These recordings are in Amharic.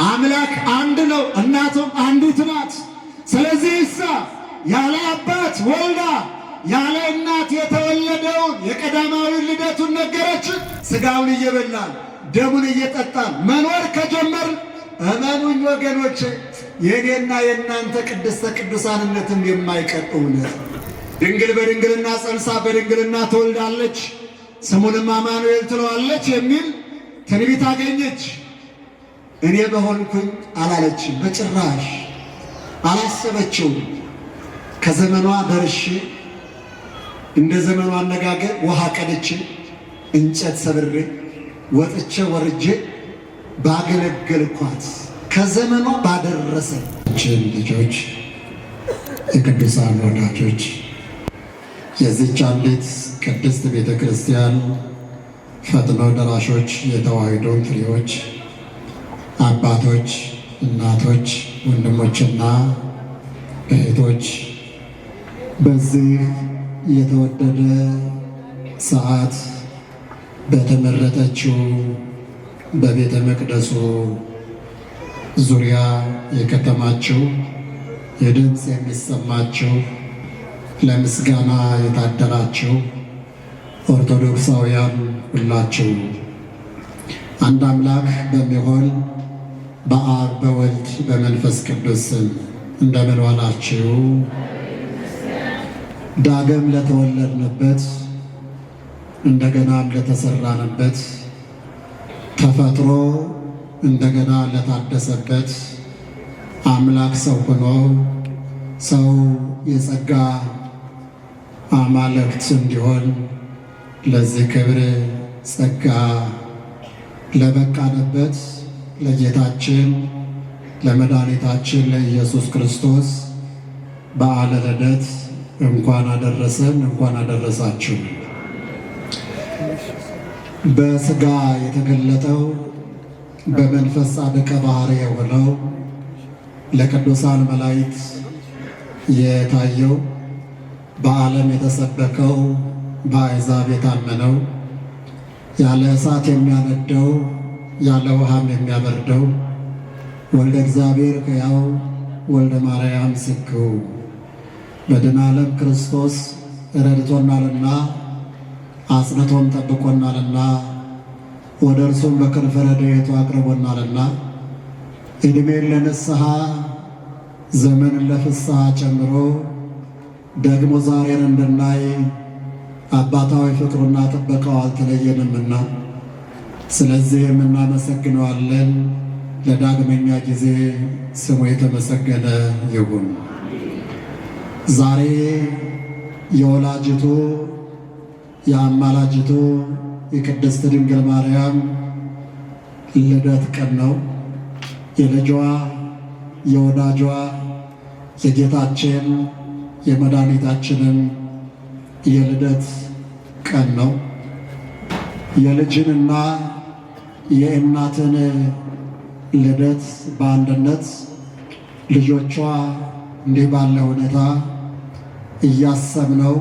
አምላክ አንድ ነው፣ እናቱም አንዲት ናት። ስለዚህ ያለ አባት ወልዳ ያለ እናት የተወለደውን የቀዳማዊ ልደቱን ነገረች። ሥጋውን እየበላን ደሙን እየጠጣን መኖር ከጀመርን እመኑኝ ወገኖች የኔና የእናንተ ቅድስተ ቅዱሳንነትም የማይቀር እውነት። ድንግል በድንግልና ጸንሳ በድንግልና ትወልዳለች፣ ስሙንም አማኑኤል ትለዋለች የሚል ትንቢት አገኘች። እኔ በሆንኩኝ አላለችም፣ በጭራሽ አላሰበችው። ከዘመኗ ደርሼ እንደ ዘመኗ አነጋገር ውሃ ቀድቼ እንጨት ሰብሬ ወጥቼ ወርጄ ባገለገልኳት ከዘመኗ ባደረሰችን ልጆች የቅዱሳን ወዳጆች የዚች አንዲት ቅድስት ቤተ ክርስቲያን ፈጥኖ ደራሾች የተዋሕዶ ፍሬዎች አባቶች፣ እናቶች፣ ወንድሞችና እህቶች በዚህ የተወደደ ሰዓት በተመረጠችው በቤተ መቅደሱ ዙሪያ የከተማችሁ የድምፅ የሚሰማችሁ ለምስጋና የታደላችሁ ኦርቶዶክሳውያን ሁላችሁ አንድ አምላክ በሚሆን በአብ በወልድ በመንፈስ ቅዱስ እንደምን ዋላችሁ? ዳግም ለተወለድንበት እንደገናም ለተሰራንበት ተፈጥሮ እንደገና ለታደሰበት አምላክ ሰው ሆኖ ሰው የጸጋ አማልክት እንዲሆን ለዚህ ክብር ጸጋ ለበቃንበት ለጌታችን ለመድኃኒታችን ለኢየሱስ ክርስቶስ በዓለ ልደት እንኳን አደረሰን፣ እንኳን አደረሳችሁ። በሥጋ የተገለጠው በመንፈስ ጻድቀ ባሕርይ የሆነው ለቅዱሳን መላእክት የታየው በዓለም የተሰበከው በአሕዛብ የታመነው ያለ እሳት የሚያነደው ያለ ውሃም የሚያበርደው ወልደ እግዚአብሔር ሕያው ወልደ ማርያም ስግው በድኅነ ዓለም ክርስቶስ ረድቶናልና አጽንቶም ጠብቆናልና ወደ እርሱም በክንፈ ረድኤቱ አቅርቦናልና ዕድሜን ለንስሐ ዘመንን ለፍስሐ ጨምሮ ደግሞ ዛሬን እንድናይ አባታዊ ፍቅሩና ጥበቃው አልተለየንምና ስለዚህም እናመሰግነዋለን። ለዳግመኛ ጊዜ ስሙ የተመሰገነ ይሁን። ዛሬ የወላጅቱ የአማላጅቱ የቅድስት ድንግል ማርያም ልደት ቀን ነው። የልጇ የወዳጇ የጌታችን የመድኃኒታችንን የልደት ቀን ነው። የልጅንና የእናትን ልደት በአንድነት ልጆቿ እንዲህ ባለ ሁኔታ እያሰብነው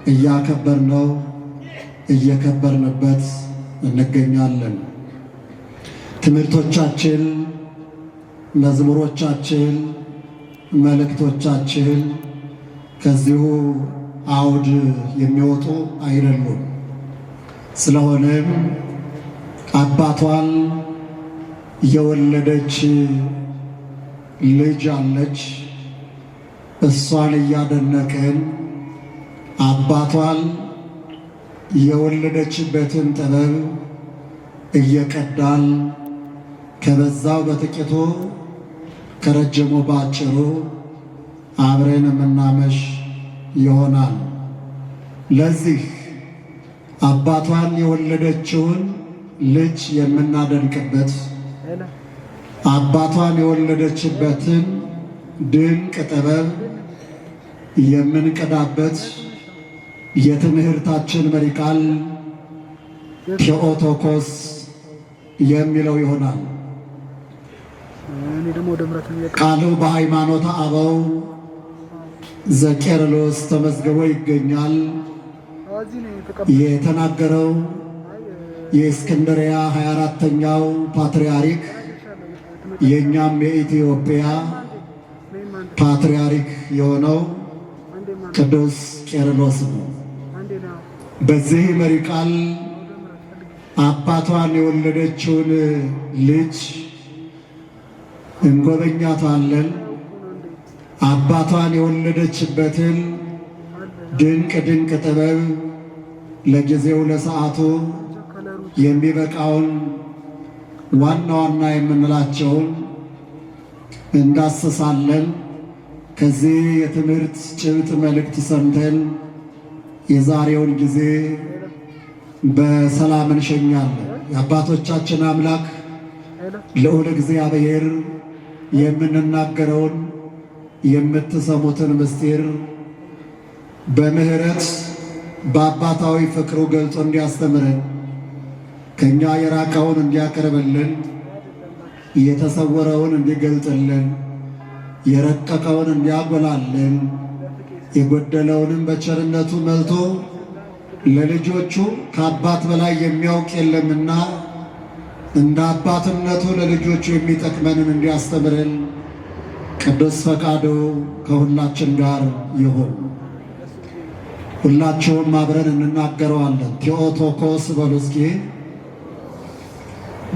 እያከበርነው እየከበርንበት እንገኛለን። ትምህርቶቻችን፣ መዝሙሮቻችን፣ መልእክቶቻችን ከዚሁ አውድ የሚወጡ አይደሉም። ስለሆነም አባቷን የወለደች ልጅ አለች። እሷን እያደነቅን አባቷን የወለደችበትን ጥበብ እየቀዳን ከበዛው በጥቂቱ ከረጅሙ ባጭሩ አብረን የምናመሽ ይሆናል። ለዚህ አባቷን የወለደችውን ልጅ የምናደንቅበት አባቷን የወለደችበትን ድንቅ ጥበብ የምንቀዳበት የትምህርታችን መሪ ቃል ቴኦቶኮስ የሚለው ይሆናል። ቃሉ በሃይማኖተ አበው ዘቄርሎስ ተመዝግቦ ይገኛል። የተናገረው የእስክንድርያ 24ኛው ፓትርያርክ የኛም የኢትዮጵያ ፓትርያርክ የሆነው ቅዱስ ቄርሎስ ነው። በዚህ መሪ ቃል አባቷን የወለደችውን ልጅ እንጎበኛታለን። አባቷን የወለደችበትን ድንቅ ድንቅ ጥበብ ለጊዜው ለሰዓቱ የሚበቃውን ዋና ዋና የምንላቸውን እንዳስሳለን። ከዚህ የትምህርት ጭብጥ መልእክት ሰምተን የዛሬውን ጊዜ በሰላም እንሸኛለን። የአባቶቻችን አምላክ ልዑል እግዚአብሔር የምንናገረውን የምትሰሙትን ምስጢር በምሕረት በአባታዊ ፍቅሩ ገልጾ እንዲያስተምረን ከኛ የራቀውን እንዲያቀርብልን የተሰወረውን እንዲገልጥልን የረቀቀውን እንዲያጎላልን የጎደለውንም በቸርነቱ መልቶ ለልጆቹ ከአባት በላይ የሚያውቅ የለምና እንደ አባትነቱ ለልጆቹ የሚጠቅመንን እንዲያስተምረን ቅዱስ ፈቃዱ ከሁላችን ጋር ይሁን። ሁላችሁም አብረን እንናገረዋለን። ቴኦቶኮስ በሉ እስኪ።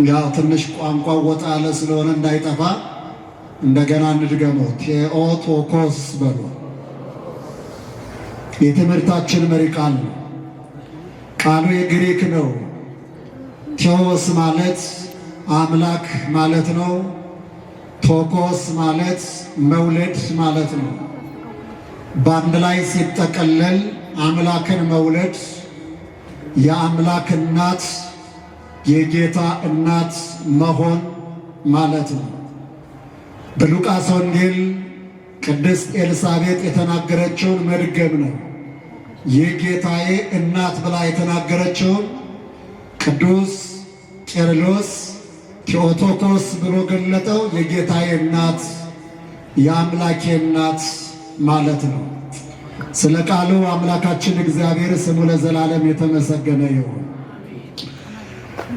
ያው ትንሽ ቋንቋው ወጣ ያለ ስለሆነ እንዳይጠፋ እንደገና እንድገመው። ቴኦቶኮስ በሉ። የትምህርታችን መሪ ቃል ነው። ቃሉ የግሪክ ነው። ቴዎስ ማለት አምላክ ማለት ነው። ቶኮስ ማለት መውለድ ማለት ነው። በአንድ ላይ ሲጠቀለል አምላክን መውለድ፣ የአምላክ እናት፣ የጌታ እናት መሆን ማለት ነው። በሉቃስ ወንጌል ቅድስት ኤልሳቤጥ የተናገረችውን መድገም ነው። የጌታዬ እናት ብላ የተናገረችውን ቅዱስ ቄርሎስ ቴኦቶኮስ ብሎ ገለጠው። የጌታዬ እናት፣ የአምላኬ እናት ማለት ነው። ስለ ቃሉ አምላካችን እግዚአብሔር ስሙ ለዘላለም የተመሰገነ ይሁን።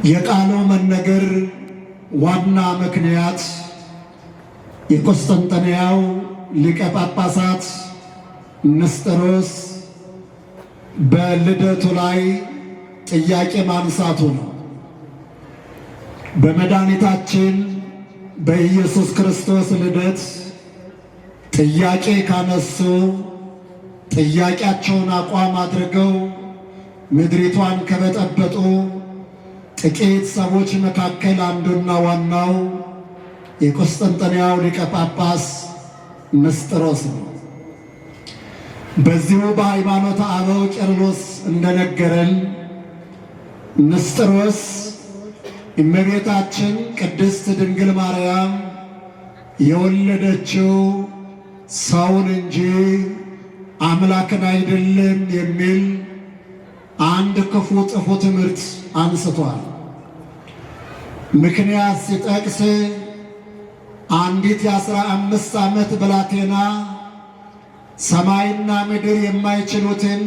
የቃሉ መነገር ዋና ምክንያት የቆስጠንጠንያው ሊቀ ጳጳሳት ንስጥሮስ በልደቱ ላይ ጥያቄ ማንሳቱ ነው። በመድኃኒታችን በኢየሱስ ክርስቶስ ልደት ጥያቄ ካነሱ ጥያቄያቸውን አቋም አድርገው ምድሪቷን ከበጠበጡ ጥቂት ሰዎች መካከል አንዱና ዋናው የቆስጠንጠንያው ሊቀ ጳጳስ ንስጥሮስ ነው። በዚሁ በሃይማኖተ አበው ቄርሎስ እንደነገረን ንስጥሮስ እመቤታችን ቅድስት ድንግል ማርያም የወለደችው ሰውን እንጂ አምላክን አይደለም የሚል አንድ ክፉ ጥፉ ትምህርት አንስቷል። ምክንያት ሲጠቅስ አንዲት የ15 ዓመት ብላቴና ሰማይና ምድር የማይችሉትን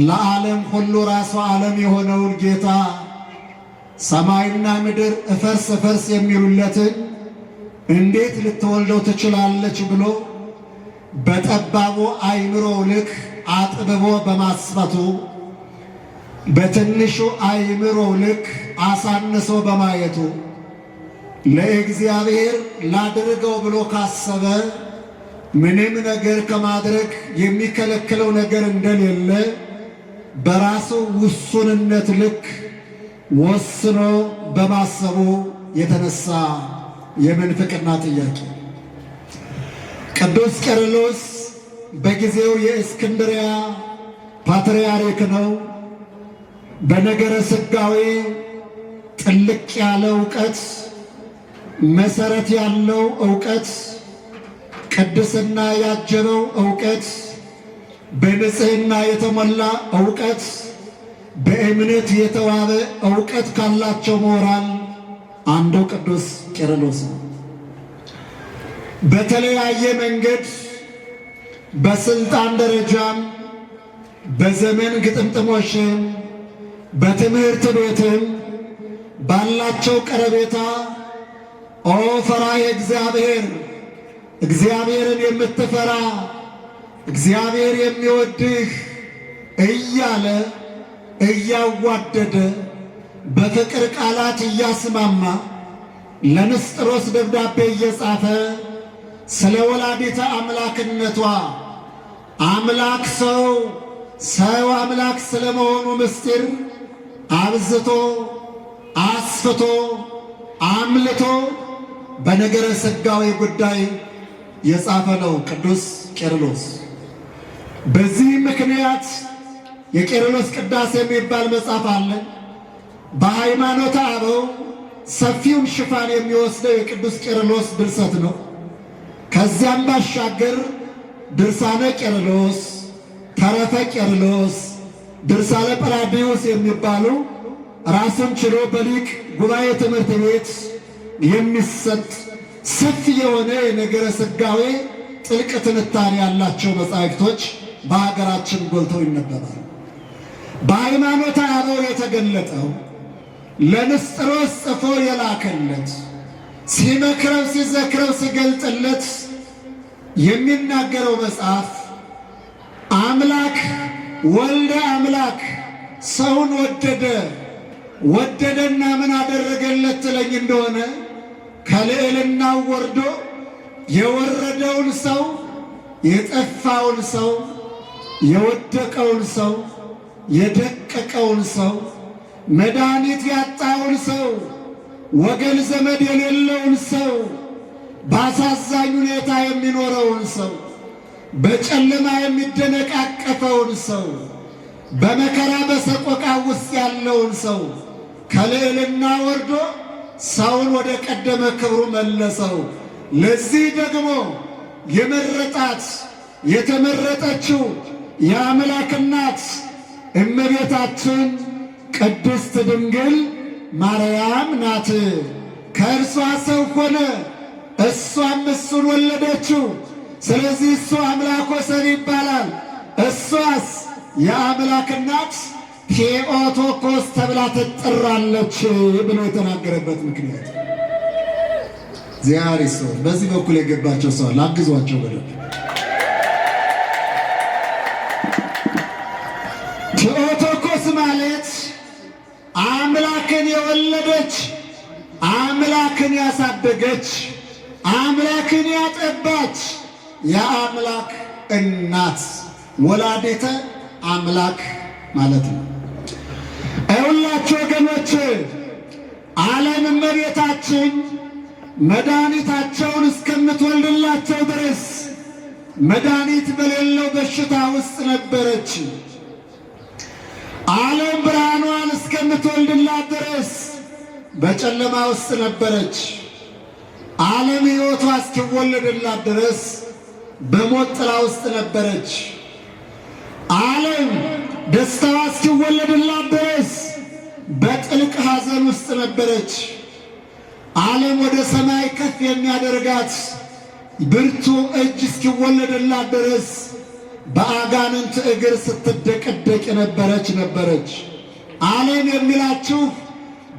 ለዓለም ሁሉ ራሱ ዓለም የሆነውን ጌታ ሰማይና ምድር እፈርስ እፈርስ የሚሉለትን እንዴት ልትወልደው ትችላለች ብሎ በጠባቡ አእምሮ ልክ አጥብቦ በማስፈቱ በትንሹ አእምሮ ልክ አሳንሶ በማየቱ ለእግዚአብሔር ላድርገው ብሎ ካሰበ ምንም ነገር ከማድረግ የሚከለክለው ነገር እንደሌለ በራሱ ውሱንነት ልክ ወስኖ በማሰቡ የተነሳ የምንፍቅና ጥያቄ። ቅዱስ ቄርሎስ በጊዜው የእስክንድርያ ፓትርያርክ ነው። በነገረ ሥጋዌ ጥልቅ ያለ እውቀት፣ መሰረት ያለው እውቀት፣ ቅድስና ያጀበው እውቀት፣ በንጽህና የተሞላ እውቀት፣ በእምነት የተዋበ እውቀት ካላቸው ምሁራን አንዱ ቅዱስ ቄርሎስ ነው። በተለያየ መንገድ በስልጣን ደረጃም በዘመን ግጥምጥሞሽም በትምህርት ቤትም ባላቸው ቀረቤታ ኦ ፈራዬ እግዚአብሔር፣ እግዚአብሔርን የምትፈራ እግዚአብሔር የሚወድህ እያለ እያዋደደ በፍቅር ቃላት እያስማማ ለንስጥሮስ ደብዳቤ እየጻፈ ስለ ወላዲተ አምላክነቷ አምላክ ሰው ሰው አምላክ ስለመሆኑ ምስጢር አብዝቶ አስፍቶ አምልቶ በነገረ ሥጋዌ ጉዳይ የጻፈ ነው ቅዱስ ቄርሎስ። በዚህ ምክንያት የቄርሎስ ቅዳሴ የሚባል መጽሐፍ አለ። በሃይማኖተ አበው ሰፊውን ሽፋን የሚወስደው የቅዱስ ቄርሎስ ድርሰት ነው። ከዚያም ባሻገር ድርሳነ ቄርሎስ፣ ተረፈ ቄርሎስ፣ ድርሳነ ጰላዲዮስ የሚባሉ ራሱን ችሎ በሊቅ ጉባኤ ትምህርት ቤት የሚሰጥ ሰፊ የሆነ የነገረ ሥጋዌ ጥልቅ ትንታኔ ያላቸው መጻሕፍቶች በሀገራችን ጎልተው ይነበባሉ። በሃይማኖተ አበው የተገለጠው ለንስጥሮስ ጽፎ የላከለት ሲመክረው ሲዘክረው ሲገልጥለት የሚናገረው መጽሐፍ አምላክ ወልደ አምላክ ሰውን ወደደና ምን አደረገለት ትለኝ እንደሆነ ከልዕልናው ወርዶ የወረደውን ሰው፣ የጠፋውን ሰው፣ የወደቀውን ሰው፣ የደቀቀውን ሰው፣ መድኃኒት ያጣውን ሰው፣ ወገን ዘመድ የሌለውን ሰው፣ በአሳዛኝ ሁኔታ የሚኖረውን ሰው፣ በጨለማ የሚደነቃቀፈውን ሰው፣ በመከራ በሰቆቃ ውስጥ ያለውን ሰው ከልዕልና ወርዶ ሰውን ወደ ቀደመ ክብሩ መለሰው። ለዚህ ደግሞ የመረጣት የተመረጠችው የአምላክ እናት እመቤታችን ቅድስት ድንግል ማርያም ናት። ከእርሷ ሰው ሆነ፣ እሷም እሱን ወለደችው። ስለዚህ እሱ አምላክ ወሰብ ይባላል። እሷስ የአምላክ እናት ቴኦቶኮስ ተብላ ትጠራለች ብሎ የተናገረበት ምክንያት ዚያሪ ሰው በዚህ በኩል የገባቸው ሰው ላግዟቸው በደንብ። ቴኦቶኮስ ማለት አምላክን የወለደች፣ አምላክን ያሳደገች፣ አምላክን ያጠባች የአምላክ እናት ወላዲተ አምላክ ማለት ነው። ሁላችሁ ወገኖች ዓለም እመቤታችን መድኃኒታቸውን እስከምትወልድላቸው ድረስ መድኃኒት በሌለው በሽታ ውስጥ ነበረች። ዓለም ብርሃኗን እስከምትወልድላት ድረስ በጨለማ ውስጥ ነበረች። ዓለም ሕይወቷ እስኪወለድላት ድረስ በሞት ጥላ ውስጥ ነበረች። ዓለም ደስታዋ እስኪወለድላት ድረስ በጥልቅ ሐዘን ውስጥ ነበረች። ዓለም ወደ ሰማይ ከፍ የሚያደርጋት ብርቱ እጅ እስኪወለድላት ድረስ በአጋንንት እግር ስትደቀደቅ ነበረች። ዓለም የሚላችሁ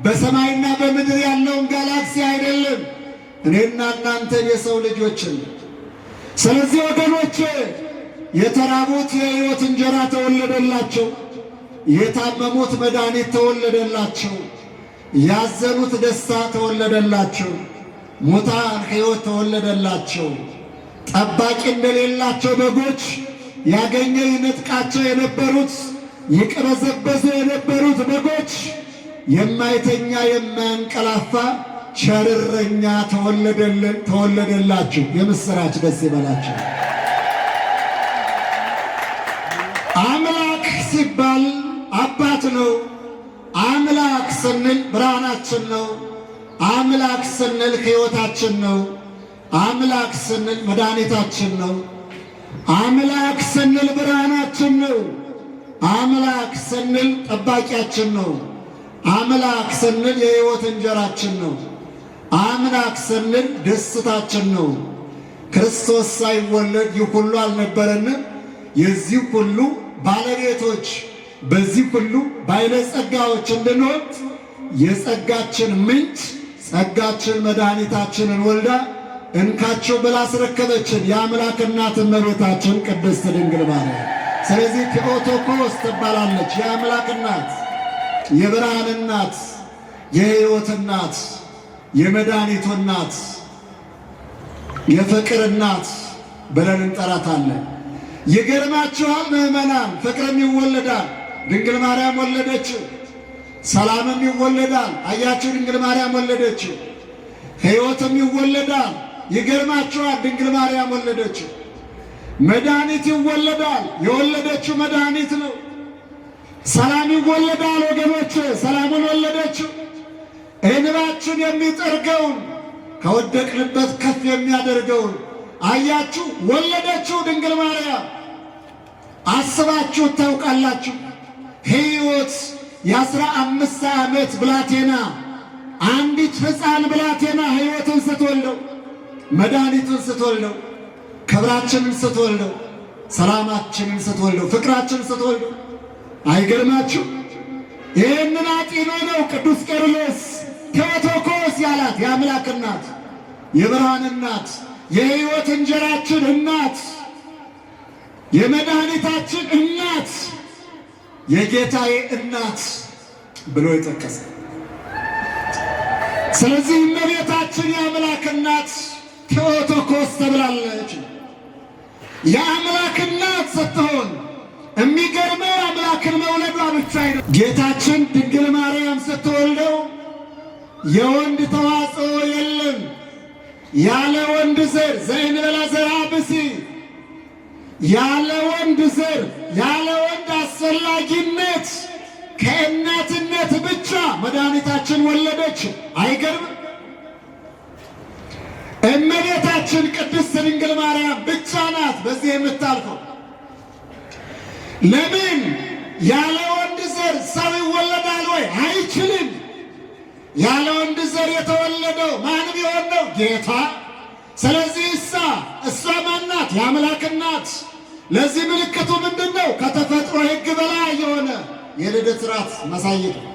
በሰማይና በምድር ያለውን ጋላክሲ አይደለም፣ እኔና እናንተን የሰው ልጆችን። ስለዚህ ወገኖች የተራቡት የሕይወት እንጀራ ተወለደላቸው፣ የታመሙት መድኃኒት ተወለደላቸው፣ ያዘኑት ደስታ ተወለደላቸው፣ ሙታን ሕይወት ተወለደላቸው። ጠባቂ እንደሌላቸው በጎች ያገኘ ይነጥቃቸው የነበሩት ይቅበዘበዙ የነበሩት በጎች የማይተኛ የማያንቀላፋ ቸርረኛ ተወለደላችሁ። የምስራች ደስ ይበላችሁ። አምላክ ሲባል አባት ነው። አምላክ ስንል ብርሃናችን ነው። አምላክ ስንል ሕይወታችን ነው። አምላክ ስንል መድኃኒታችን ነው። አምላክ ስንል ብርሃናችን ነው። አምላክ ስንል ጠባቂያችን ነው። አምላክ ስንል የሕይወት እንጀራችን ነው። አምላክ ስንል ደስታችን ነው። ክርስቶስ ሳይወለድ ይህ ሁሉ አልነበረንም። የዚህ ሁሉ ባለቤቶች፣ በዚህ ሁሉ ባለጸጋዎች እንድንሆን የጸጋችን ምንጭ ጸጋችን መድኃኒታችንን ወልዳ እንካችሁ ብላ አስረከበችን የአምላክ እናት እመቤታችን ቅድስት ድንግል ማርያም። ስለዚህ ቴኦቶኮስ ትባላለች። የአምላክ እናት፣ የብርሃን እናት፣ የሕይወት እናት፣ የመድኃኒቱ እናት፣ የፍቅር እናት ብለን እንጠራታለን። ይገርማችኋል ምዕመናን፣ ፍቅርም ይወለዳል። ድንግል ማርያም ወለደችው። ሰላምም ይወለዳል። አያችሁ፣ ድንግል ማርያም ወለደችው። ሕይወትም ይወለዳል። ይገርማችኋል፣ ድንግል ማርያም ወለደችው። መድኃኒት ይወለዳል። የወለደችው መድኃኒት ነው። ሰላም ይወለዳል። ወገኖች ሰላሙን ወለደችው። እንባችን የሚጠርገውን ከወደቅንበት ከፍ የሚያደርገውን አያችሁ፣ ወለደችው ድንግል ማርያም። አስባችሁ ታውቃላችሁ? ሕይወት የ15 ዓመት ብላቴና አንዲት ሕፃን ብላቴና ሕይወትን ስትወልደው፣ መድኃኒቱን ስትወልደው፣ ክብራችንን ስትወልደው፣ ሰላማችንን ስትወልደው፣ ፍቅራችንን ስትወልደው፣ አይገርማችሁ? ይህንን አጢኖ ነው ቅዱስ ቄርሎስ ቴዎቶኮስ ያላት የአምላክ እናት፣ የብርሃን እናት፣ የሕይወት እንጀራችን እናት፣ የመድኃኒታችን እናት፣ የጌታዬ እናት ብሎ የጠቀሰ። ስለዚህ እመቤታችን የአምላክ እናት ቴዎቶኮስ ተብላለች። የአምላክ እናት ስትሆን የሚገርመው አምላክን መውለዷ ብቻ አይደለም። ጌታችን ድንግል ማርያም ስትወልደው የወንድ ተዋጽኦ የለም። ያለ ወንድ ዘር ዘእንበለ ዘርአ ብእሲ፣ ያለ ወንድ ዘር ያለ ወንድ አስፈላጊነት ከእናትነት ብቻ መድኃኒታችን ወለደች። አይገርምም? እመቤታችን ቅድስት ድንግል ማርያም ብቻ ናት በዚህ የምታልፈው። ለምን? ያለ ወንድ ዘር ሰው ይወለዳል ወይ? አይችልም። ያለ ወንድ ዘር የተወለደው ማን ቢሆን ነው? ጌታ። ስለዚህ እሷ ማናት? የአምላክ እናት። ለዚህ ምልክቱ ምንድን ነው? ከተፈጥሮ ሕግ በላይ የሆነ የልደት ሥርዓት ማሳየት ነው።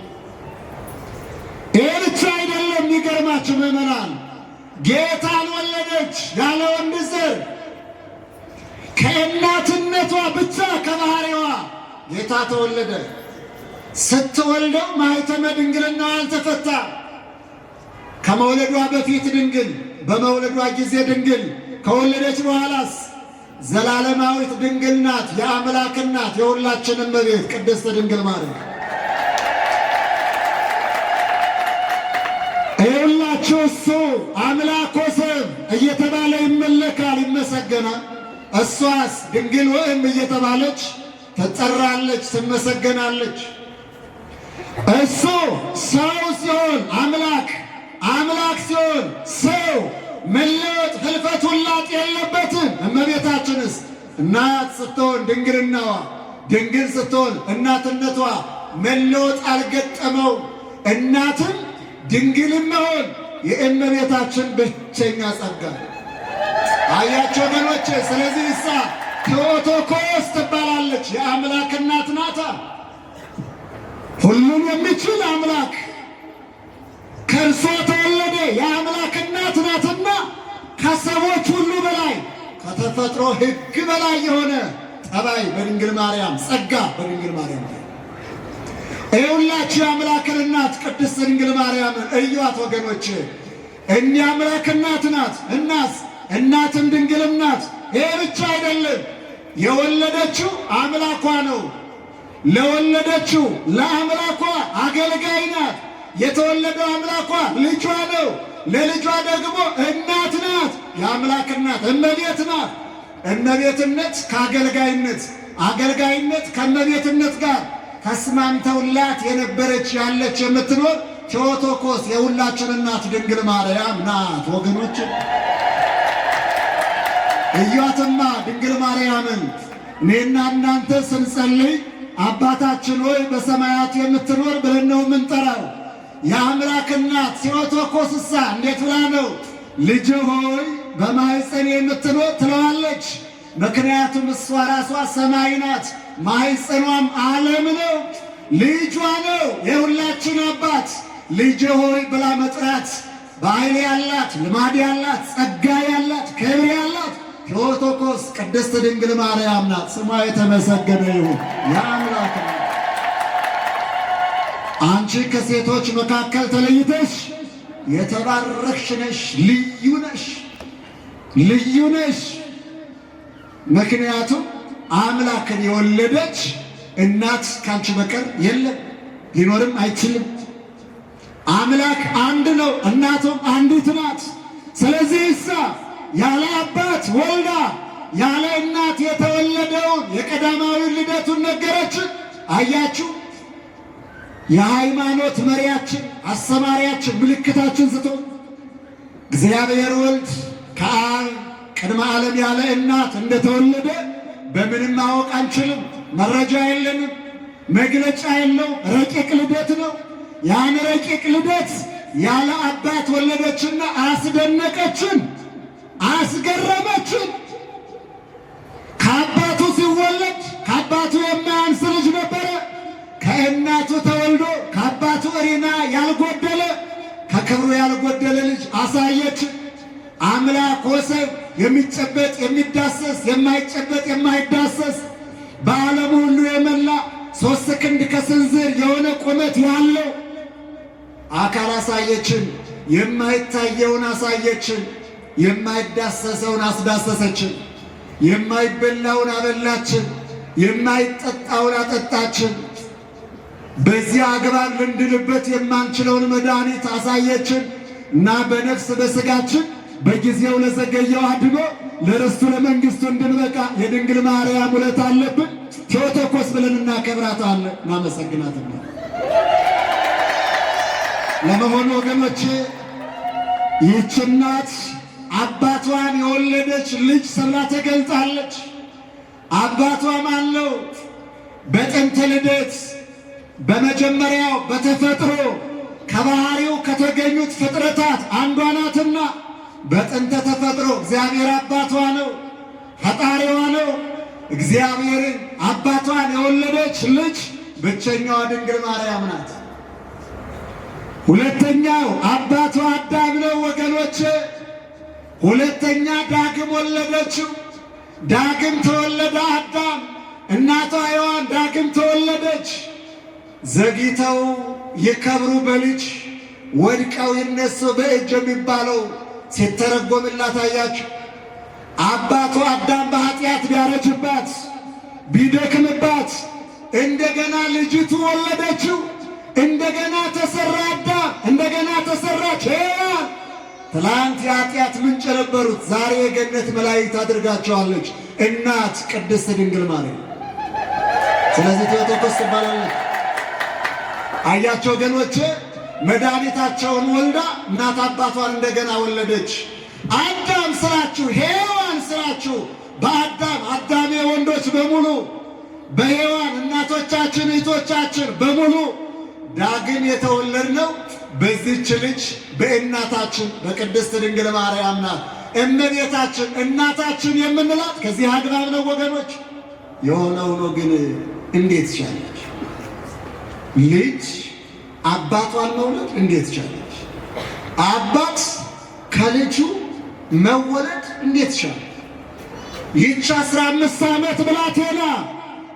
ይህ ብቻ አይደለም። የሚገርማችሁ ምዕመናን፣ ጌታን ወለደች ያለ ወንድ ዘር። ከእናትነቷ ብቻ ከባህሪዋ ጌታ ተወለደ። ስትወልደው ማኅተመ ድንግልናዋ አልተፈታ። ከመውለዷ በፊት ድንግል፣ በመውለዷ ጊዜ ድንግል፣ ከወለደች በኋላስ ዘላለማዊት ድንግል ናት። የአምላክ እናት፣ የሁላችን እመቤት ቅድስት ድንግል ማርያም። ይሁላችሁ እሱ አምላክ ወሰብ እየተባለ ይመለካል፣ ይመሰገናል። እሷስ ድንግል ወእም እየተባለች ትጠራለች፣ ትመሰገናለች። እሱ ሰው ሲሆን አምላክ፣ አምላክ ሲሆን ሰው መለወጥ፣ ሕልፈት፣ ውላጥ የለበትም። እመቤታችንስ እናት ስትሆን ድንግልናዋ፣ ድንግል ስትሆን እናትነቷ መለወጥ አልገጠመው። እናትም ድንግልም መሆን የእመቤታችን ብቸኛ ጸጋ። አያቸው ወገኖቼ። ስለዚህ ቴዎቶኮስ ትባላለች። የአምላክ እናት ናታ። ሁሉን የሚችል አምላክ ከእርሷ ተወለደ። የአምላክ እናት ናትና ከሰዎች ሁሉ በላይ ከተፈጥሮ ሕግ በላይ የሆነ ጠባይ በድንግል ማርያም፣ ጸጋ በድንግል ማርያም ላይ። ይሁላችሁ የአምላክን እናት ቅድስት ድንግል ማርያምን እዩዋት ወገኖች። እኒ አምላክ እናት ናት። እናትም ድንግልም ናት። ይሄ ብቻ አይደለም። የወለደችው አምላኳ ነው። ለወለደችው ለአምላኳ አገልጋይ ናት። የተወለደው አምላኳ ልጇ ነው። ለልጇ ደግሞ እናት ናት። የአምላክ እናት እመቤት ናት። እመቤትነት ከአገልጋይነት፣ አገልጋይነት ከእመቤትነት ጋር ተስማምተውላት የነበረች ያለች የምትኖር ቴዎቶኮስ የሁላችን እናት ድንግል ማርያም ናት። ወገኖች እያትማ ድንግል ማርያምን እኔና እናንተ ስንጸልይ አባታችን ሆይ በሰማያት የምትኖር ብለን ነው የምንጠራው። የአምላክ እናት ቴዎቶኮስሳ እንዴት ብላ ነው ልጅ ሆይ በማኅፀን የምትኖር ትለዋለች? ምክንያቱም እሷ ራሷ ሰማይ ናት፣ ማኅፀኗም ዓለም ነው፣ ልጇ ነው። የሁላችን አባት ልጅ ሆይ ብላ መጥራት ባህል ያላት፣ ልማድ ያላት፣ ጸጋ ያላት፣ ክብር ያላት ቴዎቶኮስ ቅድስት ድንግል ማርያም ናት። ስሟ የተመሰገነ ይሁን። የአምላክ አንቺ ከሴቶች መካከል ተለይተሽ የተባረክሽ ነሽ፣ ልዩ ነሽ፣ ልዩ ነሽ። ምክንያቱም አምላክን የወለደች እናት ካንቺ በቀር የለም፣ ሊኖርም አይችልም። አምላክ አንድ ነው፣ እናቱም አንዲት ናት። ስለዚህ እሳ ያለ አባት ወልዳ ያለ እናት የተወለደውን የቀዳማዊ ልደቱን ነገረችን። አያችሁ፣ የሃይማኖት መሪያችን፣ አስተማሪያችን፣ ምልክታችን ስትሆን እግዚአብሔር ወልድ ከአብ ቅድመ ዓለም ያለ እናት እንደተወለደ በምንም ማወቅ አንችልም። መረጃ የለንም፣ መግለጫ የለው፣ ረቂቅ ልደት ነው። ያን ረቂቅ ልደት ያለ አባት ወለደችና አስደነቀችን፣ አስገረመችን። ከአባቱ ሲወለድ ከአባቱ የማያንስ ልጅ ነበረ። ከእናቱ ተወልዶ ከአባቱ እሪና ያልጎደለ ከክብሩ ያልጎደለ ልጅ አሳየችን። አምላክ ወሰብ የሚጨበጥ የሚዳሰስ የማይጨበጥ የማይዳሰስ በዓለሙ ሁሉ የመላ 3 ክንድ ከስንዝር የሆነ ቁመት ያለው አካል አሳየችን። የማይታየውን አሳየችን፣ የማይዳሰሰውን አስዳሰሰችን፣ የማይበላውን አበላችን፣ የማይጠጣውን አጠጣችን። በዚህ አግባብ ልንድንበት የማንችለውን መድኃኒት አሳየችን እና በነፍስ በሥጋችን በጊዜው ለዘገየው አድኖ ለርስቱ ለመንግሥቱ እንድንበቃ የድንግል ማርያም ውለታ አለብን። ቴዎቶኮስ ብለን እናከብራታለን፣ እናመሰግናታለን። ለመሆኑ ወገኖቼ ይህች እናት አባቷን የወለደች ልጅ ተብላ ተገልጣለች። አባቷ ማን ነው? በጥንተ ልደት በመጀመሪያው በተፈጥሮ ከባህሪው ከተገኙት ፍጥረታት አንዷ ናትና በጥንተ ተፈጥሮ እግዚአብሔር አባቷ ነው፣ ፈጣሪዋ ነው። እግዚአብሔርን አባቷን የወለደች ልጅ ብቸኛዋ ድንግል ማርያም ናት። ሁለተኛው አባቷ አዳም ነው ወገኖች። ሁለተኛ ዳግም ወለደችው። ዳግም ተወለደ አዳም። እናቷ ሔዋን ዳግም ተወለደች። ዘግይተው ይከብሩ በልጅ ወድቀው ይነሱ በእጅ የሚባለው ሲተረጎምላት አያችሁ። አባቱ አዳም በኃጢአት ቢያረጅባት ቢደክምባት እንደገና ልጅቱ ወለደችው። እንደገና ተሰራ አዳም፣ እንደገና ተሰራች ሔዋን። ትላንት የኃጢአት ምንጭ የነበሩት ዛሬ የገነት መላእክት አድርጋቸዋለች እናት ቅድስት ድንግል ማርያም። ስለዚህ ቴዎቶኮስ ትባላለች። አያቸው ወገኖቼ፣ መድኃኒታቸውን ወልዳ እናት አባቷን እንደገና ወለደች። አዳም ስራችሁ፣ ሔዋን ስራችሁ። በአዳም አዳሜ ወንዶች በሙሉ በሔዋን እናቶቻችን እህቶቻችን በሙሉ ዳግም የተወለድነው በዚህች ልጅ በእናታችን በቅድስት ድንግል ማርያም ናት። እመቤታችን እናታችን የምንላት ከዚህ አግባብ ነው ወገኖች። የሆነ ሆኖ ግን እንዴት ቻለች? ልጅ አባቷን መውለድ እንዴት ቻለች? አባት ከልጁ መወለድ እንዴት ቻለ? ይህች 15 ዓመት ብላቴና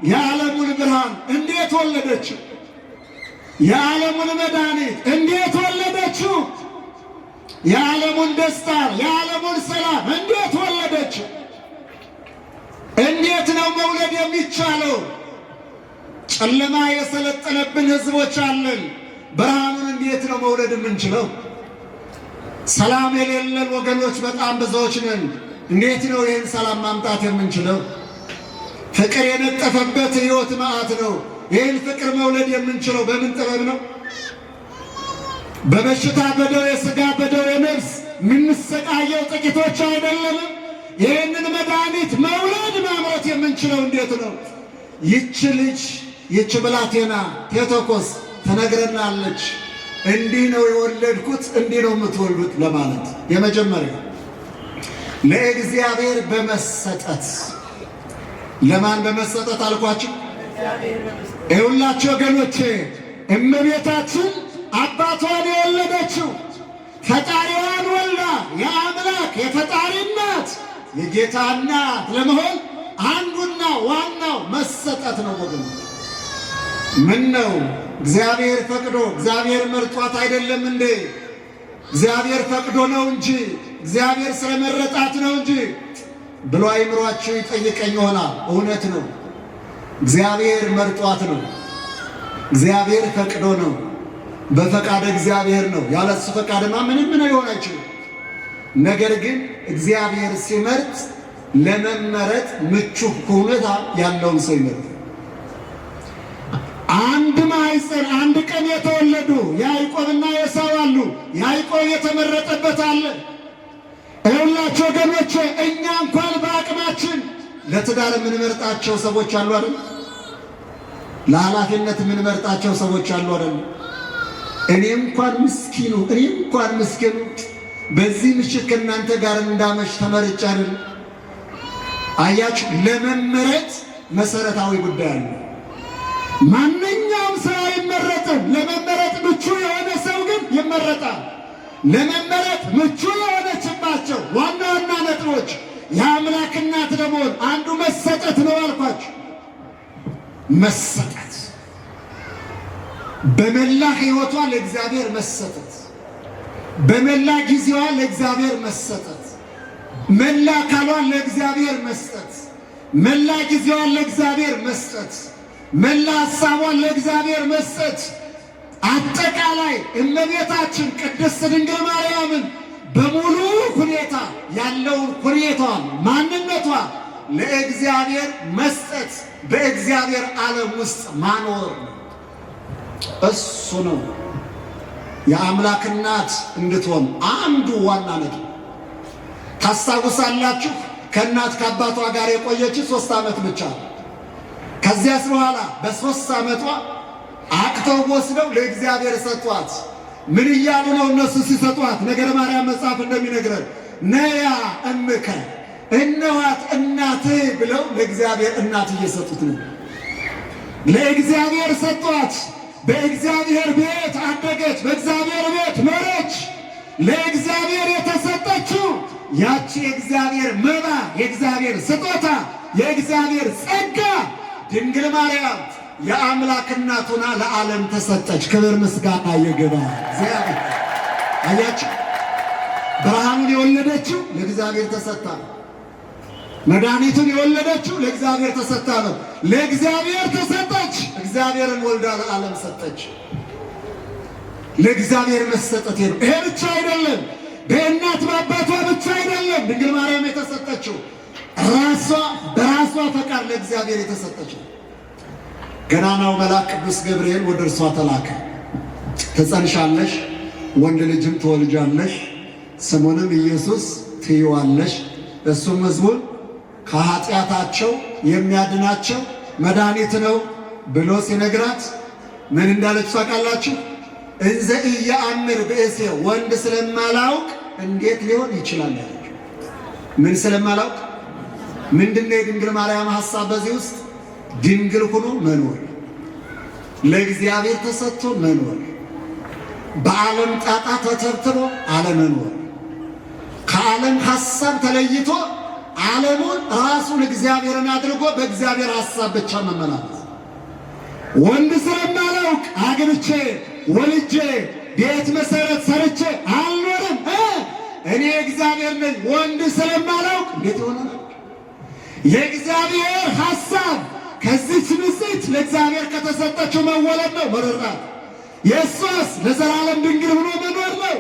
የዓለሙን ብርሃን እንዴት ወለደችው? የዓለሙን መድኃኒት እንዴት ወለደችው? የዓለሙን ደስታ የዓለሙን ሰላም እንዴት ወለደችው? እንዴት ነው መውለድ የሚቻለው? ጨለማ የሰለጠነብን ሕዝቦች አለን። ብርሃኑን እንዴት ነው መውለድ የምንችለው? ሰላም የሌለን ወገኖች በጣም ብዙዎች ነን። እንዴት ነው ይህን ሰላም ማምጣት የምንችለው? ፍቅር የነጠፈበት ሕይወት መዓት ነው። ይህን ፍቅር መውለድ የምንችለው በምን ጥበብ ነው? በበሽታ በደዌ ሥጋ በደዌ ነፍስ የምንሰቃየው ጥቂቶች አይደለንም። ይህንን መድኃኒት መውለድ ማምረት የምንችለው እንዴት ነው? ይች ልጅ ይች ብላቴና ቴዎቶኮስ ተነግረናለች። እንዲህ ነው የወለድኩት፣ እንዲህ ነው የምትወልዱት ለማለት የመጀመሪያ ለእግዚአብሔር በመሰጠት። ለማን በመሰጠት አልኳችሁ? ይሁላችሁ ወገኖቼ፣ እመቤታችን አባቷን የወለደችው ፈጣሪዋን ወልዳ የአምላክ የፈጣሪ እናት የጌታ እናት ለመሆን አንዱና ዋናው መሰጠት ነው ወገኖች። ምን ነው እግዚአብሔር ፈቅዶ እግዚአብሔር መርጧት አይደለም እንዴ? እግዚአብሔር ፈቅዶ ነው እንጂ እግዚአብሔር ስለመረጣት ነው እንጂ ብሎ አይምሯችሁ ይጠይቀኝ ይሆናል። እውነት ነው፣ እግዚአብሔር መርጧት ነው። እግዚአብሔር ፈቅዶ ነው። በፈቃደ እግዚአብሔር ነው። ያለሱ ፈቃድማ ምንም ሊሆን አይችልም። ነገር ግን እግዚአብሔር ሲመርጥ ለመመረጥ ምቹ ሁኔታ ያለውን ሰው ይመርጥ። አንድ ማኅፀን አንድ ቀን የተወለዱ ያዕቆብና ኤሳው አሉ። ያዕቆብ የተመረጠበት አለ። ሁላችሁ ወገኖቼ እኛ እንኳን በአቅማችን ለትዳር የምንመርጣቸው ሰዎች አሉ አይደል? ለኃላፊነት የምንመርጣቸው ሰዎች አሉ አይደል? እኔ እንኳን ምስኪኑ በዚህ ምሽት ከእናንተ ጋር እንዳመሽ ተመርጬ አይደል? አያችሁ፣ ለመመረጥ መሰረታዊ ጉዳይ አለ። ማንኛውም ሰው አይመረጥም። ለመመረጥ ምቹ የሆነ ሰው ግን ይመረጣል። ለመመረጥ ምቹ የሆነችባቸው ዋና ዋና ነጥቦች የአምላክ እናት ለመሆን አንዱ መሰጠት ነው አልኳችሁ። መሰጠት፣ በመላ ሕይወቷ ለእግዚአብሔር መሰጠት፣ በመላ ጊዜዋ ለእግዚአብሔር መሰጠት፣ መላ አካሏን ለእግዚአብሔር መስጠት፣ መላ ጊዜዋን ለእግዚአብሔር መስጠት፣ መላ ሐሳቧን ለእግዚአብሔር መስጠት፣ አጠቃላይ እመቤታችን ቅድስት ድንግል ማርያምን በሙሉ ሁኔታ ያለውን ሁኔታዋን ማንነቷ ለእግዚአብሔር መስጠት፣ በእግዚአብሔር ዓለም ውስጥ ማኖር እሱ ነው የአምላክ እናት እንድትሆን አንዱ ዋና ነገር። ታስታውሳላችሁ፣ ከእናት ከአባቷ ጋር የቆየች 3 ዓመት ብቻ። ከዚያስ በኋላ በ3 ዓመቷ አቅተው ወስደው ለእግዚአብሔር ሰጧት። ምን እያሉ ነው እነሱ ሲሰጧት? ነገረ ማርያም መጽሐፍ እንደሚነግረን ነያ እምከ እነዋት እናትህ ብለው ለእግዚአብሔር እናት እየሰጡት ነው። ለእግዚአብሔር ሰጧት። በእግዚአብሔር ቤት አደገች፣ በእግዚአብሔር ቤት ኖረች። ለእግዚአብሔር የተሰጠችው ያቺ የእግዚአብሔር መባ፣ የእግዚአብሔር ስጦታ፣ የእግዚአብሔር ጸጋ ድንግል ማርያም የአምላክ እናት ሆና ለዓለም ተሰጠች። ክብር ምስጋና ይግባው እግዚአብሔር። አያችሁ፣ ብርሃኑን የወለደችው ለእግዚአብሔር ተሰጥታ ነው። መድኃኒቱን የወለደችው ለእግዚአብሔር ተሰጥታ ነው። ለእግዚአብሔር ተሰጠች። እግዚአብሔርን ወልዳ ለዓለም ሰጠች። ለእግዚአብሔር መሰጠት ነው። ይሄ ብቻ አይደለም። በእናት በአባቷ ብቻ አይደለም ድንግል ማርያም የተሰጠችው፣ ራሷ በራሷ ፈቃድ ለእግዚአብሔር የተሰጠችው። ገናናው መልአክ ቅዱስ ገብርኤል ወደ እርሷ ተላከ። ትጸንሻለሽ፣ ወንድ ልጅም ትወልጃለሽ፣ ስሙንም ኢየሱስ ትይዋለሽ፣ እሱም ሕዝቡን ከኃጢአታቸው የሚያድናቸው መድኃኒት ነው ብሎ ሲነግራት ምን እንዳለች ታውቃላችሁ? እንዘ ኢየአምር ብእሴ፣ ወንድ ስለማላውቅ እንዴት ሊሆን ይችላል ያለችው። ምን ስለማላውቅ? ምንድነው የድንግል ማርያም ሐሳብ በዚህ ውስጥ? ድንግል ሆኖ መኖር፣ ለእግዚአብሔር ተሰጥቶ መኖር፣ በዓለም ጣጣ ተተብትቦ አለመኖር፣ ከዓለም ሐሳብ ተለይቶ ዓለሙን ራሱን እግዚአብሔርን አድርጎ በእግዚአብሔር ሐሳብ ብቻ መመላለስ። ወንድ ስለማላውቅ አግብቼ ወልጄ ቤት መሰረት ሰርቼ አልኖርም፣ እኔ እግዚአብሔር ነኝ። ወንድ ስለማላውቅ እንዴት ይሆናል? የእግዚአብሔር ሐሳብ ከዚች ንጽሕት ለእግዚአብሔር ከተሰጠችው መወለድ ነው፣ መኖርናት። የእሷስ ለዘላለም ድንግል ሆኖ መኖር ነው።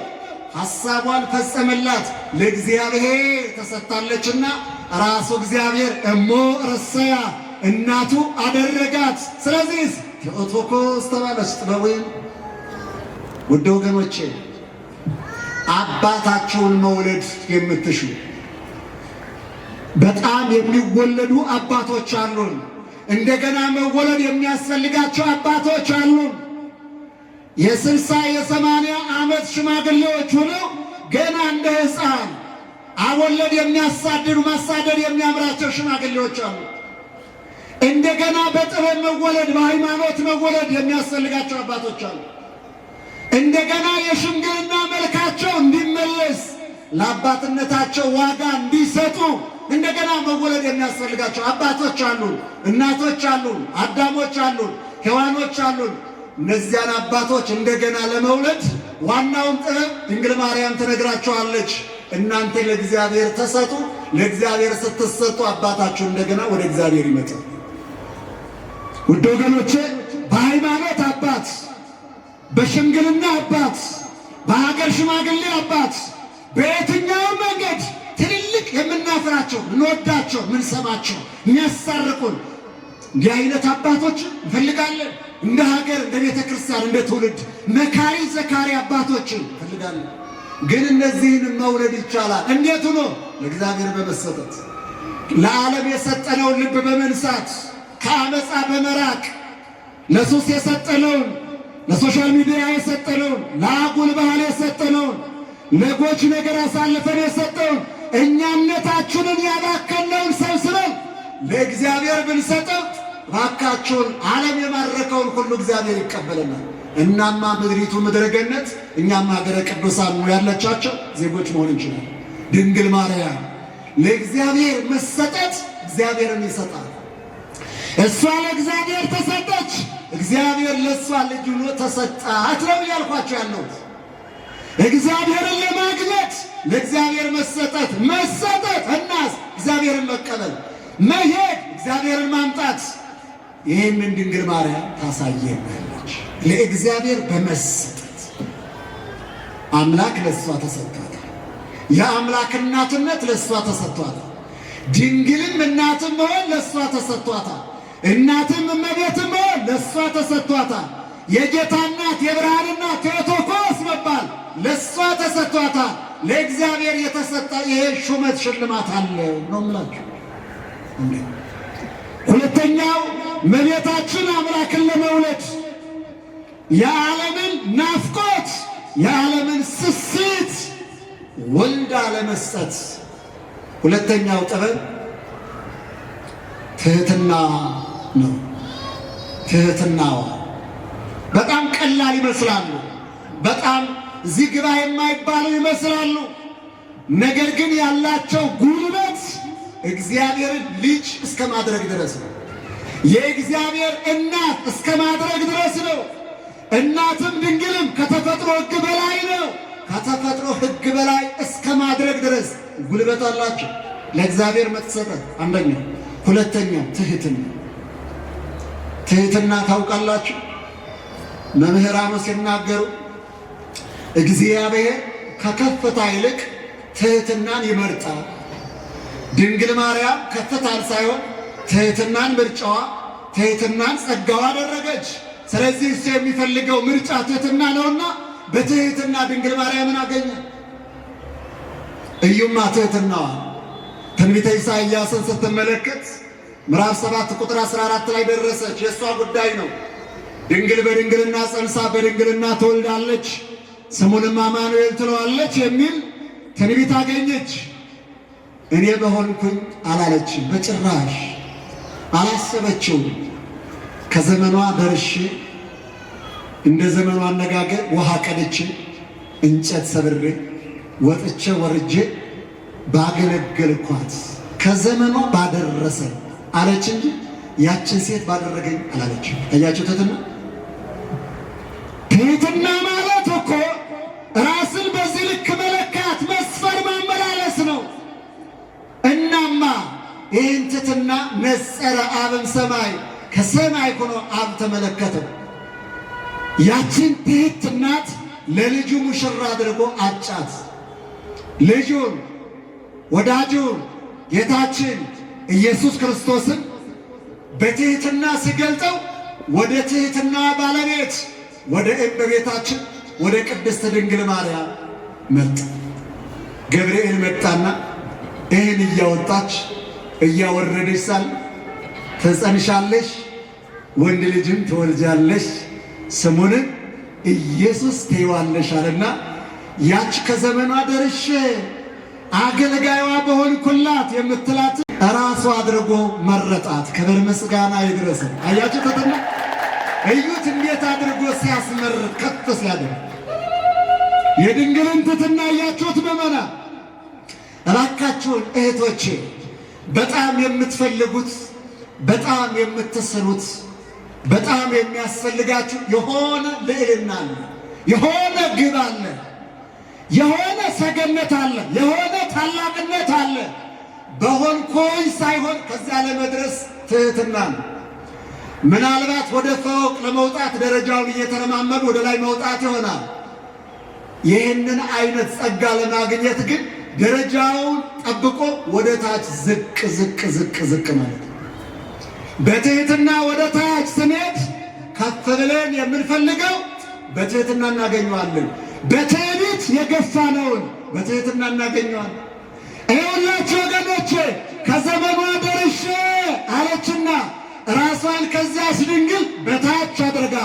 ሐሳቧን ፈጸመላት፣ ለእግዚአብሔር ተሰጥታለችና ራሱ እግዚአብሔር እሞ ረሰያ እናቱ አደረጋት። ስለዚህ ቴኦቶኮስ ተባለች ጥበብን። ውድ ወገኖቼ፣ አባታቸውን መውለድ የምትሹ በጣም የሚወለዱ አባቶች አሉን። እንደገና መወለድ የሚያስፈልጋቸው አባቶች አሉን። የ60 የ80 ዓመት ሽማግሌዎች ሆነው ገና እንደ ሕፃን አወለድ የሚያሳድዱ ማሳደድ የሚያምራቸው ሽማግሌዎች አሉ። እንደገና በጥበብ መወለድ በሃይማኖት መወለድ የሚያስፈልጋቸው አባቶች አሉ። እንደገና የሽምግልና መልካቸው እንዲመለስ ለአባትነታቸው ዋጋ እንዲሰጡ እንደገና መወለድ የሚያስፈልጋቸው አባቶች አሉን፣ እናቶች አሉን፣ አዳሞች አሉን፣ ሔዋኖች አሉን። እነዚያን አባቶች እንደገና ለመውለድ ዋናውን ጥበብ ድንግል ማርያም ትነግራቸዋለች። እናንተ ለእግዚአብሔር ተሰጡ፣ ለእግዚአብሔር ስትሰጡ አባታችሁ እንደገና ወደ እግዚአብሔር ይመጣል። ውድ ወገኖቼ በሃይማኖት አባት፣ በሽምግልና አባት፣ በሀገር ሽማግሌ አባት፣ በየትኛው መንገድ ትልልቅ የምናፍራቸው እንወዳቸው ምንሰማቸው የሚያሳርቁን እንዲህ አይነት አባቶች እንፈልጋለን። እንደ ሀገር፣ እንደ ቤተ ክርስቲያን፣ እንደ ትውልድ መካሪ ዘካሪ አባቶችን እንፈልጋለን። ግን እነዚህን መውለድ ይቻላል። እንዴት ሆኖ? ለእግዚአብሔር በመሰጠት ለዓለም የሰጠነውን ልብ በመንሳት ከአመፃ በመራቅ ለሱስ የሰጠነውን፣ ለሶሻል ሚዲያ የሰጠነውን፣ ለአጉል ባህል የሰጠነውን፣ ለጎጅ ነገር አሳልፈን የሰጠውን እኛነታችንን ያባከነውን ሰብስበን ለእግዚአብሔር ብንሰጠው ባካችሁን ዓለም የማረከውን ሁሉ እግዚአብሔር ይቀበለናል። እናማ ምድሪቱ ምድረ ገነት፣ እኛም ሀገረ ቅዱሳን ያለቻቸው ዜጎች መሆን እንችላለን። ድንግል ማርያም ለእግዚአብሔር መሰጠት እግዚአብሔርን ይሰጣል። እሷ ለእግዚአብሔር ተሰጠች፣ እግዚአብሔር ለእሷ ልጅ ሆኖ ተሰጣት ነው እያልኳቸው ያለሁት። እግዚአብሔርን ለማግኘት ለእግዚአብሔር መሰጠት እናስ እግዚአብሔርን መቀበል፣ መሄድ፣ እግዚአብሔርን ማምጣት። ይህንን ድንግል ማርያም ታሳየናለች። ለእግዚአብሔር በመሰጠት አምላክ ለእሷ ተሰጥቷታል። የአምላክ እናትነት ለእሷ ተሰጥቷታል። ድንግልም እናትም መሆን ለእሷ ተሰጥቷታል። እናትም እመቤትም መሆን ለእሷ ተሰጥቷታል። የጌታ እናት የብርሃን እናት ቴዎቶኮስ መባል ለእሷ ተሰጥቷታል። ለእግዚአብሔር የተሰጠ ይሄ ሹመት ሽልማት አለ ነው የምላችሁ። ሁለተኛው እመቤታችን አምላክን ለመውለድ የዓለምን ናፍቆት የዓለምን ስስት ወልዳ ለመስጠት ሁለተኛው ጥበብ ትህትና ነው። ትህትናዋ በጣም ቀላል ይመስላሉ። በጣም እዚህ ግባ የማይባሉ ይመስላሉ። ነገር ግን ያላቸው ጉልበት እግዚአብሔርን ልጅ እስከ ማድረግ ድረስ ነው። የእግዚአብሔር እናት እስከ ማድረግ ድረስ ነው። እናትም ድንግልም ከተፈጥሮ ሕግ በላይ ነው። ከተፈጥሮ ሕግ በላይ እስከ ማድረግ ድረስ ጉልበት አላቸው። ለእግዚአብሔር መሰጠት አንደኛው። ሁለተኛው ትህትና። ትህትና ታውቃላችሁ? መምህራኑ ሲናገሩ እግዚአብሔር ከከፍታ ይልቅ ትህትናን ይመርጣል። ድንግል ማርያም ከፍታን ሳይሆን ትህትናን ምርጫዋ፣ ትህትናን ጸጋዋ አደረገች። ስለዚህ እሱ የሚፈልገው ምርጫ ትህትና ነውና በትህትና ድንግል ማርያምን አገኘ። እዩማ ትህትናዋ። ትንቢተ ኢሳይያስን ስትመለከት ምዕራፍ 7 ቁጥር 14 ላይ ደረሰች። የእሷ ጉዳይ ነው። ድንግል በድንግልና ጸንሳ በድንግልና ትወልዳለች፣ ስሙንም አማኑኤል ትለዋለች የሚል ትንቢት አገኘች። እኔ በሆንኩኝ አላለችም፣ በጭራሽ አላሰበችው። ከዘመኗ ደርሼ እንደ ዘመኗ አነጋገር ውሃ ቀድቼ እንጨት ሰብሬ ወጥቼ ወርጄ ባገለገልኳት ከዘመኗ ባደረሰ አለች እንጂ ያችን ሴት ባደረገኝ አላለችም። አያችሁ ትህትና። ትህትና ማለት እኮ ራስን በዚህ ልክ መለካት፣ መስፈር፣ ማመላለስ ነው። እናማ ይህን ትሕትና ነጸረ አብም ሰማይ ከሰማይ ሆኖ አብ ተመለከተው። ያችን ትሕት እናት ለልጁ ሙሽራ አድርጎ አጫት። ልጁን ወዳጁን ጌታችን ኢየሱስ ክርስቶስን በትሕትና ሲገልጠው ወደ ትሕትና ባለቤት ወደ እመቤታችን ወደ ቅድስት ድንግል ማርያም መጣ። ገብርኤል መጣና ይህን እያወጣች እያወረደች ሳለ ትጸንሻለሽ፣ ወንድ ልጅም ትወልጃለሽ፣ ስሙንም ኢየሱስ ትይዋለሽ አለና ያች ከዘመኗ ደርሼ አገልጋይዋ በሆንኩላት የምትላት ራሱ አድርጎ መረጣት። ክብር ምስጋና ይድረሰው። አያችሁ ትሕትና። እዩት እንዴት አድርጎ ሲያስመርጥ ከፍ ሲያደርግ የድንግልን ትሕትና እያችሁት ምእመናን። እባካችሁን እህቶቼ በጣም የምትፈልጉት በጣም የምትስሉት በጣም የሚያስፈልጋችሁ የሆነ ልዕልና አለ፣ የሆነ ግብ አለ፣ የሆነ ሰገነት አለ፣ የሆነ ታላቅነት አለ። በሆንኮኝ ሳይሆን ከዚያ ለመድረስ ትሕትና ነው። ምናልባት ወደ ፎቅ ለመውጣት ደረጃውን እየተለማመዱ ወደ ላይ መውጣት ይሆናል። ይህንን አይነት ጸጋ ለማግኘት ግን ደረጃውን ጠብቆ ወደ ታች ዝቅ ዝቅ ዝቅ ዝቅ ማለት ነው። በትሕትና ወደ ታች ስንሄድ ከፍ ብለን የምንፈልገው በትሕትና እናገኘዋለን። በትዕቢት የገፋነውን በትሕትና እናገኘዋለን። ይኸውላችሁ ወገኖቼ ከዘመኗ ደርሼ አለችና ራሷን ከዚያች ድንግል በታች አድርጋ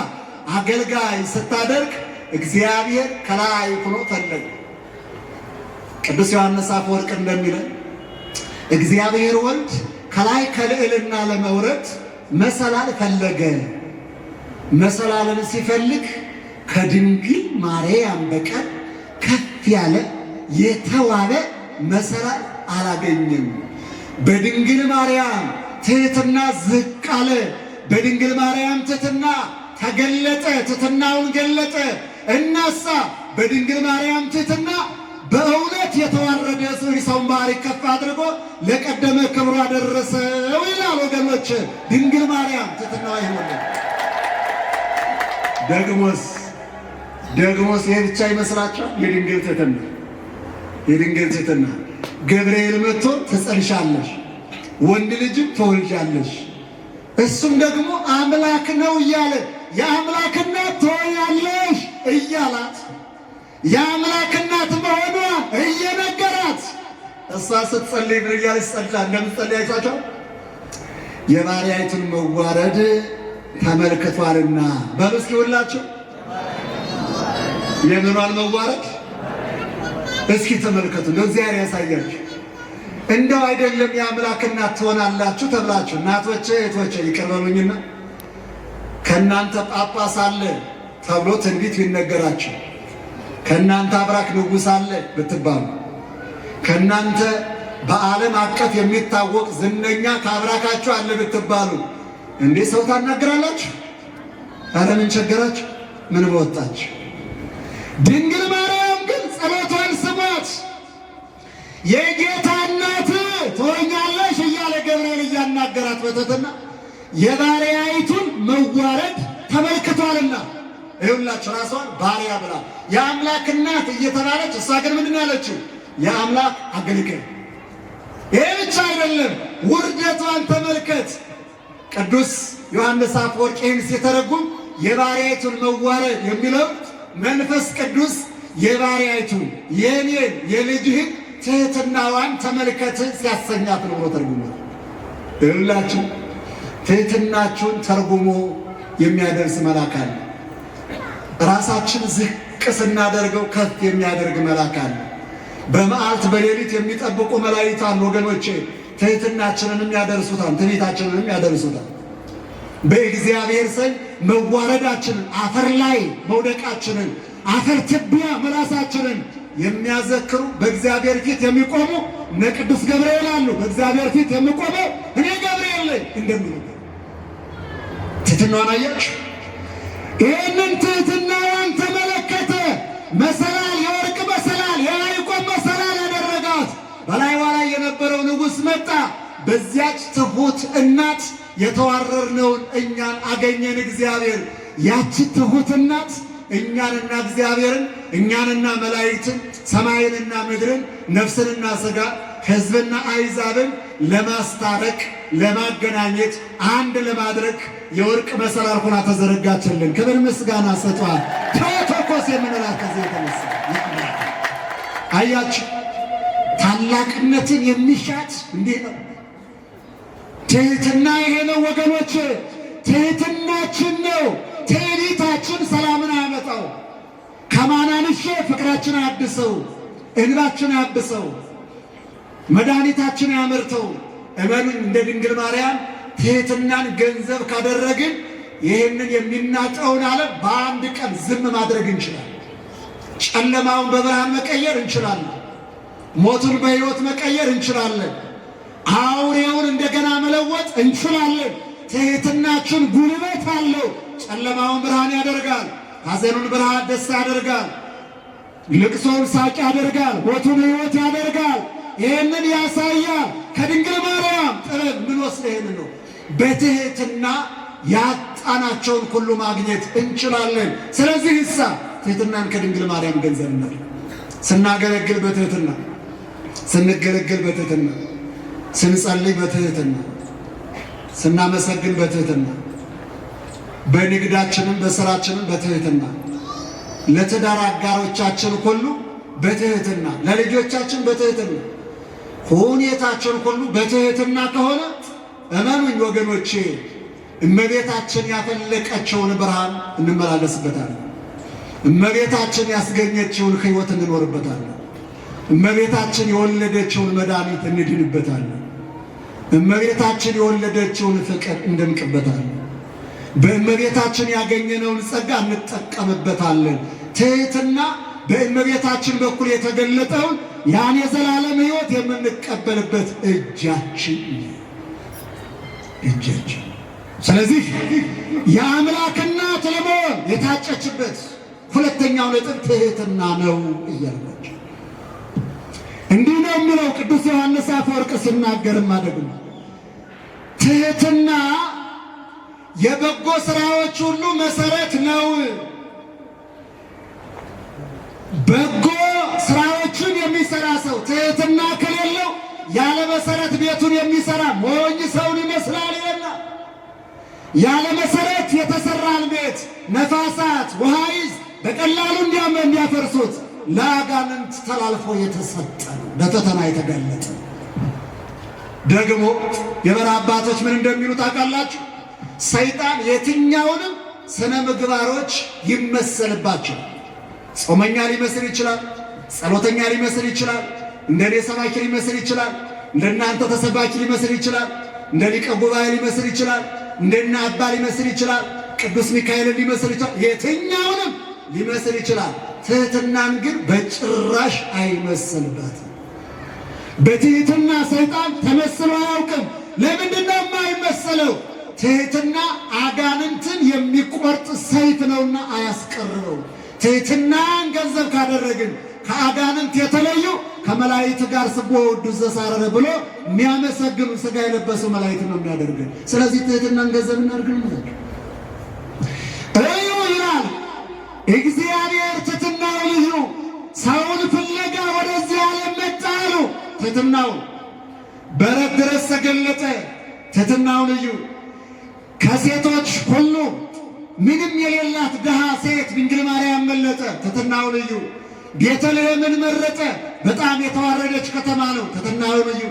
አገልጋይ ስታደርግ እግዚአብሔር ከላይ ሆኖ ፈለገ። ቅዱስ ዮሐንስ አፈወርቅ እንደሚለን እግዚአብሔር ወልድ ከላይ ከልዕልና ለመውረድ መሰላል ፈለገ። መሰላልን ሲፈልግ ከድንግል ማርያም በቀር ከፍ ያለ የተዋበ መሰላል አላገኘም። በድንግል ማርያም ትሕትና ዝቅ አለ። በድንግል ማርያም ትሕትና ተገለጠ፣ ትሕትናውን ገለጠ። እናሳ በድንግል ማርያም ትሕትና በእውነት የተዋረደ ሰውን ባህሪ ከፍ አድርጎ ለቀደመ ክብሩ አደረሰው ይላል። ወገኖች ድንግል ማርያም ትሕትናዋ ይሆናል። ደግሞስ ይሄ ብቻ ይመስላችኋል? የድንግል ትሕትና ገብርኤል መጥቶ ትጸንሻለሽ፣ ወንድ ልጅም ትወልጃለሽ፣ እሱም ደግሞ አምላክ ነው እያለ የአምላክ እናት ትሆኛለሽ እያላት የአምላክ እናት መሆኗን እየነገራት እሷ ስትጸልይ ምን እያለች ጸልታ እንደምትጸልይ አይታችኋል? የባሪያይቱን መዋረድ ተመልክቷልና በሉ እስኪ ሁላችሁ የምኗን መዋረድ እስኪ ተመልከቱ። ለእግዚአብሔር ያሳያችሁ። እንደው አይደለም የአምላክ እናት ትሆናላችሁ ተብላችሁ እናቶቼ እህቶቼ ይቅር በሉኝና ከእናንተ ጳጳስ አለ ተብሎ ትንቢት ቢነገራችሁ፣ ከእናንተ አብራክ ንጉሥ አለ ብትባሉ፣ ከእናንተ በዓለም አቀፍ የሚታወቅ ዝነኛ ከአብራካችሁ አለ ብትባሉ እንዴ ሰው ታናግራላችሁ? ኧረ ምን ቸገራችሁ? ምን በወጣችሁ? ድንግል ማርያም ግን ጸሎቷን ስሟት። የጌታ እናት ትሆኛለሽ እያለ ገብርኤል እያናገራት በትሕትና የባሪያይቱን መዋረድ ተመልክቷልና ይኸውላችሁ ራሷን ባሪያ ብላ የአምላክ እናት እየተባለች እሷ ግን ምንድን ያለችው? የአምላክ አገልጋይ። ይሄ ብቻ አይደለም፣ ውርደቷን ተመልከት። ቅዱስ ዮሐንስ አፈወርቅ ይህን ሲተረጉም የባሪያይቱን መዋረድ የሚለው መንፈስ ቅዱስ የባሪያይቱን የኔን የልጅህን ትሕትናዋን ተመልከት ሲያሰኛት ነው ብሎ ተርጉሟል። ይኸውላችሁ ትሕትናችሁን ተርጉሞ የሚያደርስ መልአክ አለ። ራሳችን ዝቅ ስናደርገው ከፍ የሚያደርግ መልአክ አለ። በመዓልት በሌሊት የሚጠብቁ መላእክት አሉ ወገኖቼ። ትሕትናችንንም ያደርሱታል፣ ትዕቢታችንንም ያደርሱታል። በእግዚአብሔር ዘንድ መዋረዳችንን፣ አፈር ላይ መውደቃችንን፣ አፈር ትቢያ መላሳችንን የሚያዘክሩ በእግዚአብሔር ፊት የሚቆሙ እነ ቅዱስ ገብርኤል አሉ። በእግዚአብሔር ፊት የሚቆመው እኔ ገብርኤል ነኝ እንደሚሉ ትሕትናዋን አያችሁ። ይህንን ትሕትናዋን ተመለከተ። መሰላል፣ የወርቅ መሰላል፣ የያዕቆብ መሰላል ያደረጋት በላይዋ ላይ የነበረው ንጉሥ መጣ። በዚያች ትሑት እናት የተዋረርነውን እኛን አገኘን እግዚአብሔር። ያቺ ትሑት እናት እኛንና እግዚአብሔርን፣ እኛንና መላእክትን፣ ሰማይንና ምድርን፣ ነፍስንና ሥጋ፣ ሕዝብና አሕዛብን ለማስታረቅ ለማገናኘት አንድ ለማድረግ የወርቅ መሰላል ሆና ተዘረጋችልን። ክብር ምስጋና ሰጥቷል። ቴዎቶኮስ የምንላት ከዚህ የተነሳ አያችሁ፣ ታላቅነትን የሚሻት እንዲህ ነው። ትሕትና ይሄ ነው ወገኖች፣ ትሕትናችን ነው። ትዕቢታችን ሰላምን አያመጣው። ከማናንሼ ፍቅራችን አያድሰው፣ እንባችን አያብሰው፣ መድኃኒታችን ያመርተው። እመኑን እንደ ድንግል ማርያም ትሕትናን ገንዘብ ካደረግን ይህንን የሚናቀውን ዓለም በአንድ ቀን ዝም ማድረግ እንችላለን። ጨለማውን በብርሃን መቀየር እንችላለን። ሞቱን በሕይወት መቀየር እንችላለን። አውሬውን እንደገና መለወጥ እንችላለን። ትሕትናችን ጉልበት አለው። ጨለማውን ብርሃን ያደርጋል። ሐዘኑን ብርሃን ደስታ ያደርጋል። ልቅሶውን ሳቅ ያደርጋል። ሞቱን ሕይወት ያደርጋል። ይህንን ያሳያል። ከድንግል ማርያም ጥበብ ምን ወስደ ይህን ነው። በትሕትና ያጣናቸውን ሁሉ ማግኘት እንችላለን። ስለዚህ እሳ ትሕትናን ከድንግል ማርያም ገንዘብ እናድርግ። ስናገለግል በትሕትና፣ ስንገለገል በትሕትና፣ ስንጸልይ በትሕትና፣ ስናመሰግን በትሕትና፣ በንግዳችንም በሥራችንም በትሕትና፣ ለትዳር አጋሮቻችን ሁሉ በትሕትና፣ ለልጆቻችን በትሕትና፣ ሁኔታችን ሁሉ በትሕትና ከሆነ እመኑኝ ወገኖቼ እመቤታችን ያፈለቀችውን ብርሃን እንመላለስበታለን። እመቤታችን ያስገኘችውን ሕይወት እንኖርበታለን። እመቤታችን የወለደችውን መድኃኒት እንድንበታለን። እመቤታችን የወለደችውን ፍቅር እንደምቅበታለን። በእመቤታችን ያገኘነውን ጸጋ እንጠቀምበታለን። ትሕትና በእመቤታችን በኩል የተገለጠውን ያን የዘላለም ሕይወት የምንቀበልበት እጃችን። ስለዚህ የአምላክ እናት ለመሆን የታጨችበት ሁለተኛው ነጥብ ትሕትና ነው እያልናቸው እንዲህ ነው የሚለው ቅዱስ ዮሐንስ አፈወርቅ ሲናገርማ ደግሞ ትሕትና የበጎ ሥራዎች ሁሉ መሠረት ነው። በጎ ሥራዎችን የሚሠራ ሰው ትሕትና ከሌለው ያለ መሠረት ቤቱን የሚሠራ ሞኝ ሰውን ይመስላል ይላል። ያለ መሠረት የተሠራን ቤት ነፋሳት ውሃ ይዝ በቀላሉ እንዲያፈርሱት ለአጋንንት ተላልፎ የተሰጠ ነው፣ ለፈተና የተጋለጠ። ደግሞ የበረሃ አባቶች ምን እንደሚሉ ታውቃላችሁ? ሰይጣን የትኛውንም ስነ ምግባሮች ይመሰልባቸው። ጾመኛ ሊመስል ይችላል፣ ጸሎተኛ ሊመስል ይችላል፣ እንደኔ ሰባኪ ሊመስል ይችላል፣ እንደናንተ ተሰባኪ ሊመስል ይችላል፣ እንደ ሊቀ ጉባኤ ሊመስል ይችላል፣ እንደና አባ ሊመስል ይችላል፣ ቅዱስ ሚካኤልን ሊመስል ይችላል፣ የትኛውንም ሊመስል ይችላል። ትሕትናን ግን በጭራሽ አይመስልባትም። በትሕትና ሰይጣን ተመስሎ አያውቅም። ለምንድን ነው የማይመሰለው? ትሕትና አጋንንትን የሚቆርጥ ሰይፍ ነውና አያስቀርበው። ትሕትናን ገንዘብ ካደረግን ከአጋንንት የተለዩ ከመላእክት ጋር ስቦ ውዱስ ዘሳረረ ብሎ የሚያመሰግኑ ሥጋ የለበሱ መላእክት ነው የሚያደርገን። ስለዚህ ትሕትናን ገንዘብ እናድርግ ነው ይላል እግዚአብሔር። ትሕትናው ልዩ ሰውን ፍለጋ ወደዚህ ዓለም መጣ አሉ። ትሕትናው በረት ድረስ ተገለጠ። ትሕትናው ልዩ ከሴቶች ሁሉ ምንም የሌላት ድሃ ሴት ድንግል ማርያም መለጠ። ትሕትናው ልዩ ቤተልሔምን መረጠ። በጣም የተዋረደች ከተማ ነው። ትሕትናው ልዩ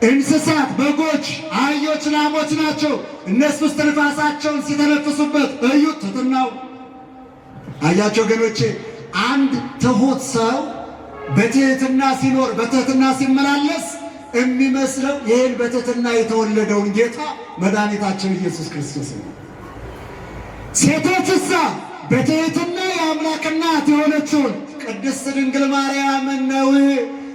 እንስሳት በጎች፣ አህዮች፣ ላሞች ናቸው። እነሱ እስትንፋሳቸውን ሲተነፍሱበት እዩት። ትሕትናው አያቸው ገኖቼ። አንድ ትሑት ሰው በትሕትና ሲኖር በትሕትና ሲመላለስ የሚመስለው ይህን በትሕትና የተወለደውን ጌታ መድኃኒታችን ኢየሱስ ክርስቶስ ነው። ሴቶችሳ በትሕትና የአምላክ እናት የሆነችውን ቅድስት ድንግል ማርያምን ነው።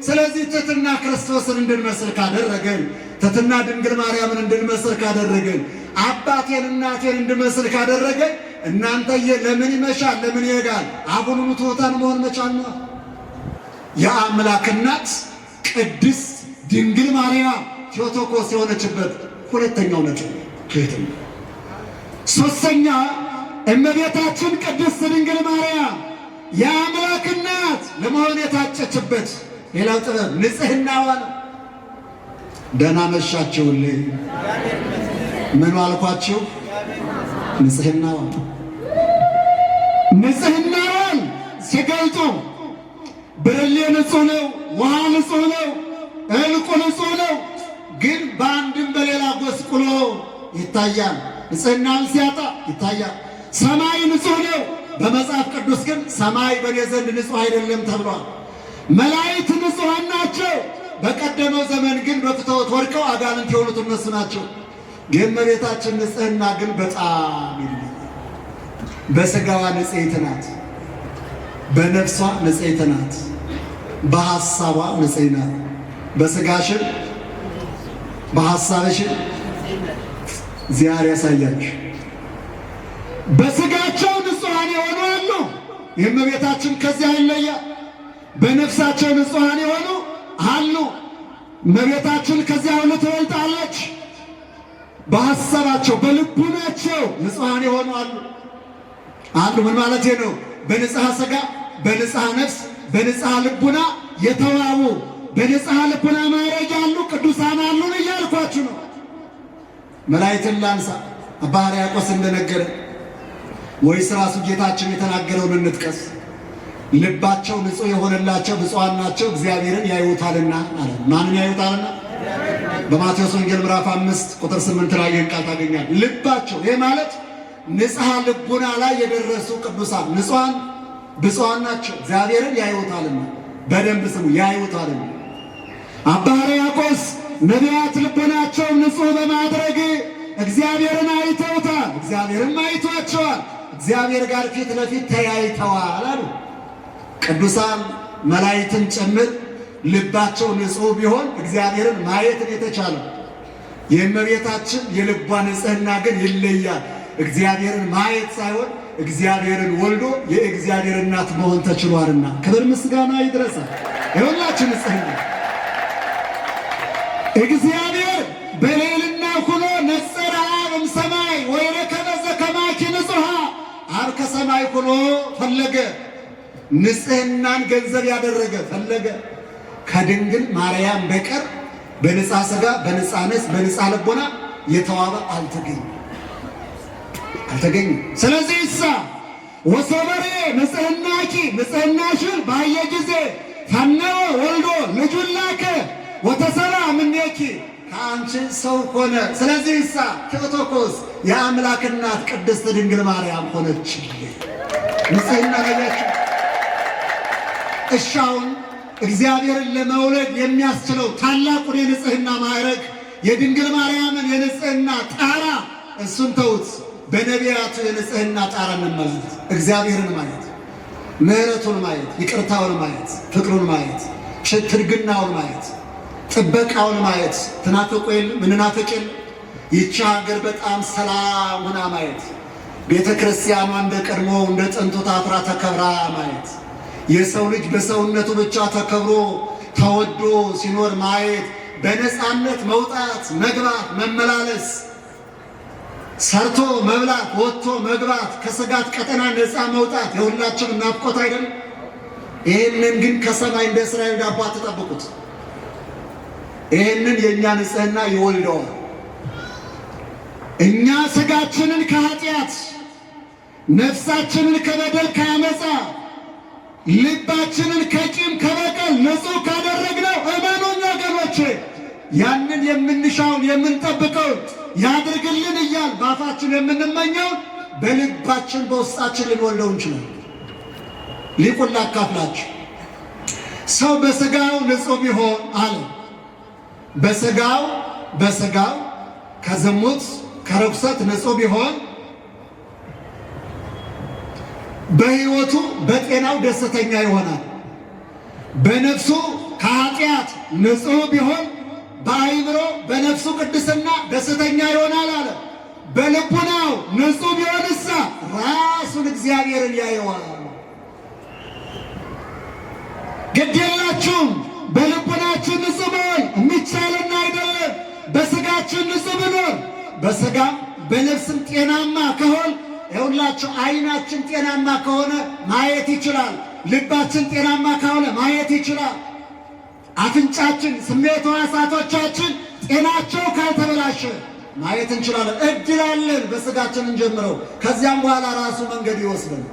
ስለዚህ ትሕትና ክርስቶስን እንድንመስል ካደረገን፣ ትሕትና ድንግል ማርያምን እንድንመስል ካደረገን፣ አባቴን እናቴን እንድመስል ካደረገን፣ እናንተዬ ለምን ይመሻል? ለምን ይነጋል? አሁኑኑ ትሑታን መሆን መቻል ነው። የአምላክ እናት ቅድስት ድንግል ማርያም ቴዎቶኮስ የሆነችበት ሁለተኛው ነጥብ ትሕትና። ሦስተኛ እመቤታችን ቅድስት ድንግል ማርያም የአምላክ እናት ለመሆን የታጨችበት ሌላው ጥበብ ንጽሕናዋ ነው። ደህና መሻችሁልኝ። ምኑ አልኳችሁ? ንጽሕናዋ። ንጽሕናዋን ሲገልጡ ብርሌ ንጹሕ ነው፣ ውሃ ንጹሕ ነው፣ ዕልቁ ንጹሕ ነው። ግን በአንድም በሌላ ጎስቁሎ ይታያል። ንጽሕናውን ሲያጣ ይታያል። ሰማይ ንጹሕ ነው። በመጽሐፍ ቅዱስ ግን ሰማይ በኔ ዘንድ ንጹሕ አይደለም ተብሏል። መላእክት ንጹሐን ናቸው። በቀደመው ዘመን ግን በፍትወት ወድቀው አጋንንት የሆኑት እነሱ ናቸው። የእመቤታችን ንጽሕና ግን በጣም ይለያል። በሥጋዋ ንጽሕት ናት፣ በነፍሷ ንጽሕት ናት፣ በሐሳቧ ንጽሕት ናት። በሥጋሽን በሐሳብሽን እግዚአብሔር ያሳያችሁ። በሥጋቸው ንጹሐን የሆኑ አሉ። የእመቤታችን ከዚያ ይለያል። በነፍሳቸው ንጹሐን የሆኑ አሉ። እመቤታችን ከዚያ ሁሉ ትበልጣለች። በሐሳባቸው በልቡናቸው ንጹሐን የሆኑ አሉ። ምን ማለት ነው? በንጽሐ ሥጋ በንጽሐ ነፍስ በንጽሐ ልቡና የተዋቡ በንጽሐ ልቡና ማዕረግ ያሉ ቅዱሳን አሉን እያልኳችሁ ነው። መላእክትን ላንሳ። አባ ሕርያቆስ እንደነገረ ወይስ ራሱ ጌታችን የተናገረውን እንጥቀስ? ልባቸው ንጹሕ የሆነላቸው ብፁዓን ናቸው እግዚአብሔርን ያዩታልና አለ። ማንን ያዩታልና? በማቴዎስ ወንጌል ምዕራፍ 5 ቁጥር 8 ላይ ይህን ቃል ታገኛል። ልባቸው ይህ ማለት ንጽሐ ልቡና ላይ የደረሱ ቅዱሳን ንጹሐን ብፁዓን ናቸው እግዚአብሔርን ያዩታልና። በደንብ ስሙ፣ ያዩታልና። አባ ሕርያቆስ ነቢያት ልቡናቸው ንጹሕ በማድረግ እግዚአብሔርን አይተውታል፣ እግዚአብሔርም አይቷቸዋል፣ እግዚአብሔር ጋር ፊት ለፊት ተያይተዋል አሉ። ቅዱሳን መላእክትን ጭምር ልባቸው ንጹሕ ቢሆን እግዚአብሔርን ማየትን የተቻለው። የእመቤታችን የልቧ ንጽሕና ግን ይለያል። እግዚአብሔርን ማየት ሳይሆን እግዚአብሔርን ወልዶ የእግዚአብሔር እናት መሆን ተችሏልና ክብር ምስጋና ይድረሳል። የሁላችን ንጽሕና እግዚአብሔር በሌልና ሁኖ ነጸረ አብ እምሰማይ ወይረከበ ዘከማኪ ንጹሐ። አብ ከሰማይ ሁኖ ፈለገ፣ ንጽሕናን ገንዘብ ያደረገ ፈለገ። ከድንግል ማርያም በቀር በንጽሐ ሥጋ በንጽሐ ነፍስ በንጽሐ ልቦና የተዋበ አልተገኘም። ስለዚህ እሳ ወሶበሬ ንጽሕናኪ ንጽሕናሽን ባየ ጊዜ ፈነወ ወልዶ ልጁን ላከ ወተሰራ እምኔኪ ከአንቺ ሰው ሆነ። ስለዚህ እሳ ቴዎቶኮስ የአምላክ እናት ቅድስት ድንግል ማርያም ሆነች። ንጽሕና ለያችሁ። እሻውን እግዚአብሔርን ለመውለድ የሚያስችለው ታላቁን የንጽሕና ማዕረግ የድንግል ማርያምን የንጽሕና ጣራ እሱን ተውት። በነቢያቱ የንጽሕና ጣራ እንመልከት። እግዚአብሔርን ማየት፣ ምሕረቱን ማየት፣ ይቅርታውን ማየት፣ ፍቅሩን ማየት፣ ትድግናውን ማየት፣ ጥበቃውን ማየት። ትናፍቁ የለም ምንናፍቅ የለም። ይቺ ሀገር በጣም ሰላም ሆና ማየት፣ ቤተ ክርስቲያኗ እንደ ቀድሞ እንደ ጥንቱ ታፍራ ተከብራ ማየት፣ የሰው ልጅ በሰውነቱ ብቻ ተከብሮ ተወዶ ሲኖር ማየት፣ በነፃነት መውጣት መግባት መመላለስ፣ ሰርቶ መብላት ወጥቶ መግባት፣ ከስጋት ቀጠና ነፃ መውጣት የሁላችን ናፍቆት አይደለም? ይህንን ግን ከሰማይ እንደ እስራኤል ዳቦ አትጠብቁት። ይህንን የእኛ ንጽሕና ይወልደዋል። እኛ ስጋችንን ከኃጢአት ነፍሳችንን ከበደል ከአመፃ ልባችንን ከቂም ከበቀል ንጹሕ ካደረግነው እመኑኝ ወገኖቼ ያንን የምንሻውን የምንጠብቀውን ያድርግልን እያል በአፋችን የምንመኘው በልባችን በውስጣችን ልንወልደው እንችላለን። ሊቁን ላካፍላችሁ። ሰው በሥጋው ንጹሕ ቢሆን አለ በሥጋው ከዝሙት ከርኩሰት ንጹሕ ቢሆን በሕይወቱ በጤናው ደስተኛ ይሆናል። በነፍሱ ከኃጢአት ንጹሕ ቢሆን በአይምሮ በነፍሱ ቅድስና ደስተኛ ይሆናል አለ። በልቡናው ንጹሕ ቢሆንሳ ራሱን እግዚአብሔርን ያየዋል። ግድ የላችሁም በልቡናችን ንጹሕ ብሆን የሚቻልና አይደለም። በሥጋችን ንጹሕ ብንሆን በሥጋም በነፍስም ጤናማ ከሆን ይሁላችሁ አይናችን ጤናማ ከሆነ ማየት ይችላል። ልባችን ጤናማ ከሆነ ማየት ይችላል። አፍንጫችን ስሜት ሕዋሳቶቻችን ጤናቸው ካልተበላሸ ማየት እንችላለን። እድላለን በሥጋችን እንጀምረው፣ ከዚያም በኋላ ራሱ መንገድ ይወስደን።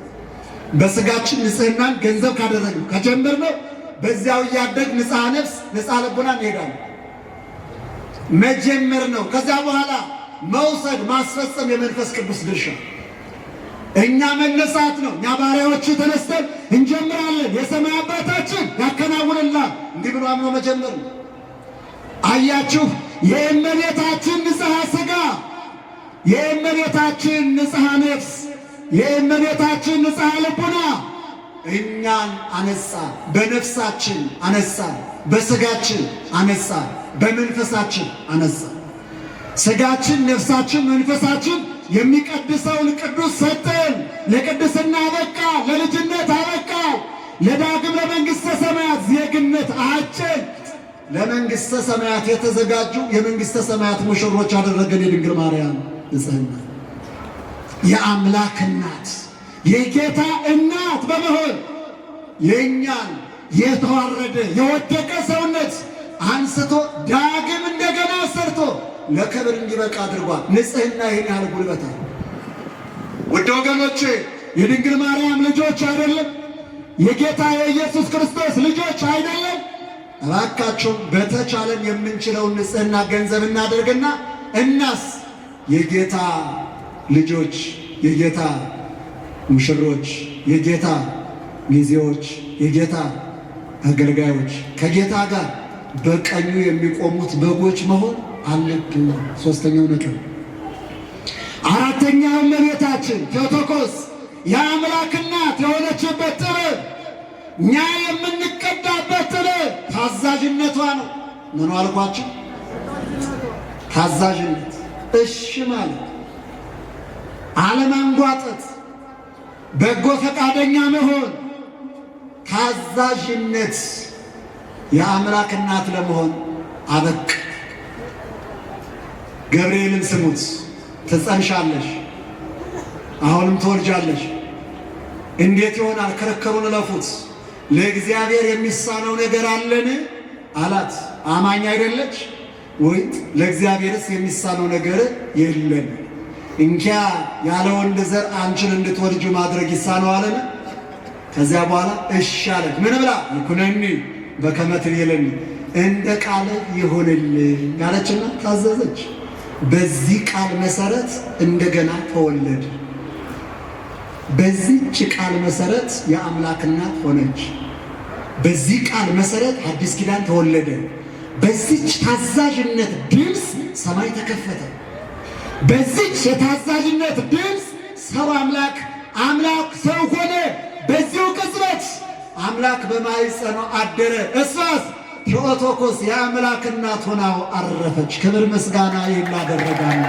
በሥጋችን ንጽሕናን ገንዘብ ካደረግን ከጀመርነው በዚያው እያደግ ንጽሐ ነፍስ ንጽሐ ልቡና እንሄዳለን። መጀመር ነው። ከዚያ በኋላ መውሰድ ማስፈጸም የመንፈስ ቅዱስ ድርሻ። እኛ መነሳት ነው። እኛ ባሪያዎቹ ተነስተን እንጀምራለን። የሰማይ አባታችን ያከናውንላል። እንዲህ ብሎ አምኖ መጀመር ነው። አያችሁ፣ የእመቤታችን ንጽሐ ሥጋ፣ የእመቤታችን ንጽሐ ነፍስ፣ የእመቤታችን ንጽሐ ልቡና እኛን አነጻ። በነፍሳችን አነጻ፣ በስጋችን አነጻ፣ በመንፈሳችን አነጻ። ስጋችን፣ ነፍሳችን፣ መንፈሳችን የሚቀድሰውን ቅዱስ ሰጠን። ለቅድስና አበቃ፣ ለልጅነት አበቃ፣ ለዳግም ለመንግሥተ ሰማያት ዜግነት አጨን። ለመንግሥተ ሰማያት የተዘጋጁ የመንግሥተ ሰማያት ሙሽሮች አደረገን። የድንግል ማርያም ንጽሕና የአምላክ እናት የጌታ እናት በመሆን የእኛን የተዋረደ የወደቀ ሰውነት አንስቶ ዳግም እንደገና ሰርቶ ለክብር እንዲበቃ አድርጓል። ንጽሕና ይህን ያህል ጉልበታል። ውድ ወገኖቼ የድንግል ማርያም ልጆች አይደለም? የጌታ የኢየሱስ ክርስቶስ ልጆች አይደለም? እባካችሁ በተቻለን የምንችለውን ንጽሕና ገንዘብ እናደርግና እናስ የጌታ ልጆች፣ የጌታ ሙሽሮች፣ የጌታ ሚዜዎች፣ የጌታ አገልጋዮች፣ ከጌታ ጋር በቀኙ የሚቆሙት በጎች መሆን አለብን። ሶስተኛው ነጥብ። አራተኛው እመቤታችን ቴዎቶኮስ የአምላክ እናት የሆነችበት ጥበብ፣ እኛ የምንቀዳበት ጥበብ ታዛዥነቷ ነው። ምን አልኳችሁ? ታዛዥነት። እሺ ማለት፣ አለማንጓጠጥ፣ በጎ ፈቃደኛ መሆን፣ ታዛዥነት የአምላክ እናት ለመሆን አበቅ። ገብርኤልን ስሙት። ትጸንሻለሽ፣ አሁንም ትወልጃለሽ። እንዴት ይሆናል? ክርክሩን እለፉት። ለእግዚአብሔር የሚሳነው ነገር አለን አላት። አማኝ አይደለች ወይ? ለእግዚአብሔርስ የሚሳነው ነገር የለም። እንኪያ ያለ ወንድ ዘር አንቺን እንድትወልጅ ማድረግ ይሳነዋልን? ከዚያ በኋላ እሺ አለች። ምን ብላ? ይኩነኒ በከመ ትቤለኒ፣ እንደ ቃል ይሁንልኝ አለችና ታዘዘች። በዚህ ቃል መሰረት እንደገና ተወለደ። በዚህች ቃል መሰረት የአምላክ እናት ሆነች። በዚህ ቃል መሰረት አዲስ ኪዳን ተወለደ። በዚህች ታዛዥነት ድምፅ ሰማይ ተከፈተ። በዚህች የታዛዥነት ድምፅ ሰው አምላክ ሰው ሆነ። በዚሁ ቅጽበት አምላክ በማኅፀኗ አደረ። እሷስ ቴዎቶኮስ የአምላክ እናት ሆናው አረፈች። ክብር ምስጋና ይህን ላደረጋና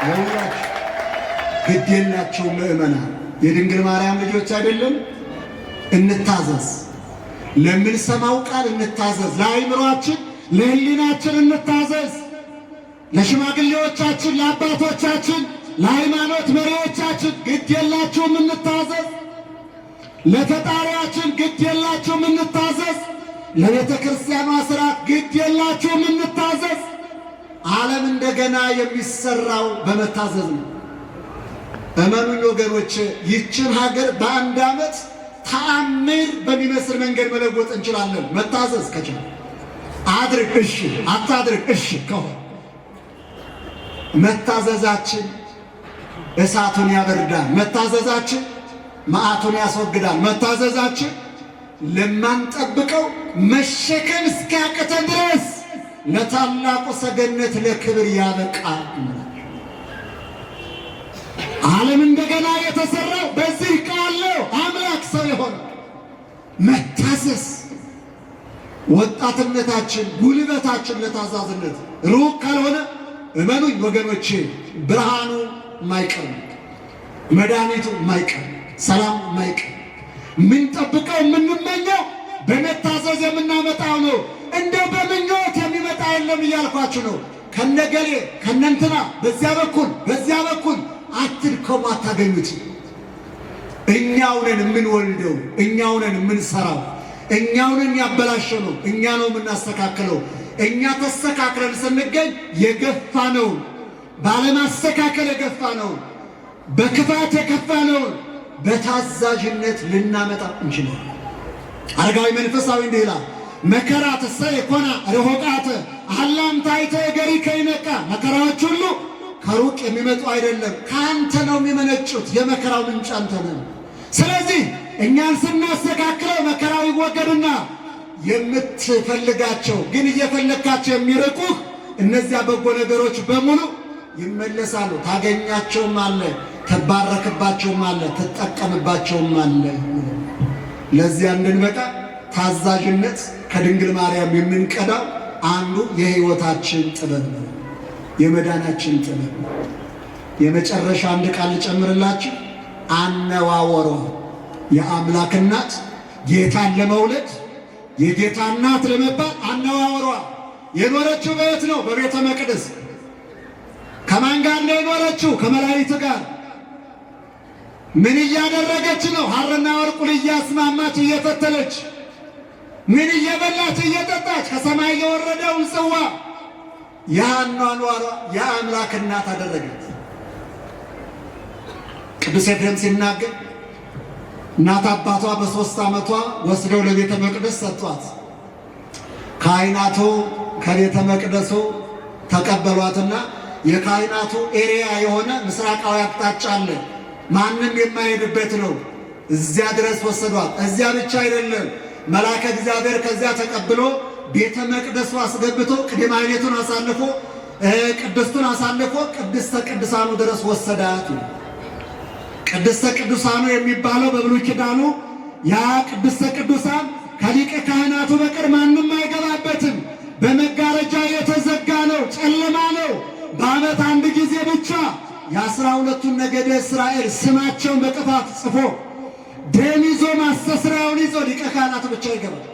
የሁላችሁ ግድ የላቸው ምእመናን የድንግል ማርያም ልጆች አይደለም? እንታዘዝ። ለምንሰማው ቃል እንታዘዝ። ለአእምሯችን ለሕሊናችን እንታዘዝ። ለሽማግሌዎቻችን፣ ለአባቶቻችን፣ ለሃይማኖት መሪዎቻችን ግድ የላችሁም እንታዘዝ። ለፈጣሪያችን ግድ የላችሁም እንታዘዝ። ለቤተ ክርስቲያኗ ሥርዓት ግድ የላችሁም እንታዘዝ። ዓለም እንደገና የሚሰራው በመታዘዝ ነው። እመኑኝ ወገኖች፣ ይችን ሀገር በአንድ ዓመት ተአምር በሚመስል መንገድ መለወጥ እንችላለን። መታዘዝ ከቻለ አድርግ እሺ፣ አታድርግ እሺ ከሆነ መታዘዛችን እሳቱን ያበርዳል። መታዘዛችን መዓቱን ያስወግዳል። መታዘዛችን ለማንጠብቀው መሸከም እስኪያቅተን ድረስ ለታላቁ ሰገነት ለክብር ያበቃል። ዓለም እንደገና የተሰራው በዚህ ቃል ነው። አምላክ ሰው የሆነ መታዘዝ። ወጣትነታችን፣ ጉልበታችን ለታዛዝነት ሩቅ ካልሆነ እመኑኝ ወገኖቼ ብርሃኑ የማይቀር መድኃኒቱ የማይቀር ሰላም የማይቀር የምንጠብቀው የምንመኘው በመታዘዝ የምናመጣው ነው። እንደው በምኞት የሚመጣ የለም እያልኳችሁ ነው። ከነገሌ ከነንትና በዚያ በኩል አትድከሙ፣ አታገኙት። እኛውነን የምንወልደው፣ እኛውነን የምንሰራው፣ እኛውነን ያበላሸነው፣ እኛ ነው የምናስተካክለው። እኛ ተስተካክለን ስንገኝ የገፋነውን፣ ባለማስተካከል የገፋነውን፣ በክፋት የከፋነውን በታዛዥነት ልናመጣ እንችላለን። አረጋዊ መንፈሳዊ እንዲህ ይላል፣ መከራ ተሰየኮና ረሆቃተ አላም ታይተ ገሪከ ይነቃ። መከራዎች ሁሉ ከሩቅ የሚመጡ አይደለም፣ ከአንተ ነው የሚመነጩት። የመከራው ምንጭ አንተ ነህ። ስለዚህ እኛን ስናስተካክለው መከራው ይወገድና የምትፈልጋቸው ግን እየፈለግካቸው የሚርቁህ እነዚያ በጎ ነገሮች በሙሉ ይመለሳሉ። ታገኛቸውም አለ። ትባረክባቸውማለህ፣ ትጠቀምባቸውማለህ። ለዚያ እንድንበቃ ታዛዥነት ከድንግል ማርያም የምንቀዳው አንዱ የሕይወታችን ጥበብ ነው፣ የመዳናችን ጥበብ ነው። የመጨረሻ አንድ ቃል ልጨምርላችሁ። አነዋወሯ የአምላክ እናት ጌታን ለመውለድ የጌታ እናት ለመባል አነዋወሯ የኖረችው በየት ነው? በቤተ መቅደስ። ከማን ጋር ነው የኖረችው? ከመላእክት ጋር። ምን እያደረገች ነው? ሐርና ወርቁን እያስማማች እየፈተለች፣ ምን እየበላች እየጠጣች፣ ከሰማይ የወረደውን ጽዋ። የአኗኗሯ የአምላክ እናት አደረገች። ቅዱስ ኤፍሬም ሲናገር እናት አባቷ በ3 ዓመቷ ወስደው ለቤተ መቅደስ ሰጥቷት፣ ካህናቱ ከቤተ መቅደሱ ተቀበሏትና የካህናቱ ኤሪያ የሆነ ምስራቃዊ አቅጣጫ አለ፣ ማንም የማይሄድበት ነው። እዚያ ድረስ ወሰዷት። እዚያ ብቻ አይደለም፣ መልአከ እግዚአብሔር ከዚያ ተቀብሎ ቤተ መቅደሱ አስገብቶ ቅድመ ማኅሌቱን አሳልፎ ቅድስቱን አሳልፎ ቅድስተ ቅዱሳኑ ድረስ ወሰዳት። ቅድስተ ቅዱሳኑ የሚባለው በብሉይ ኪዳኑ ያ ቅድስተ ቅዱሳን ከሊቀ ካህናቱ በቀር ማንም አይገባበትም። በመጋረጃ የተዘጋ ነው፣ ጨለማ ነው። በዓመት አንድ ጊዜ ብቻ የ12ቱን ነገደ እስራኤል ስማቸውን በቅፋት ጽፎ ደም ይዞ ማስተስሪያውን ይዞ ሊቀ ካህናቱ ብቻ ይገባል።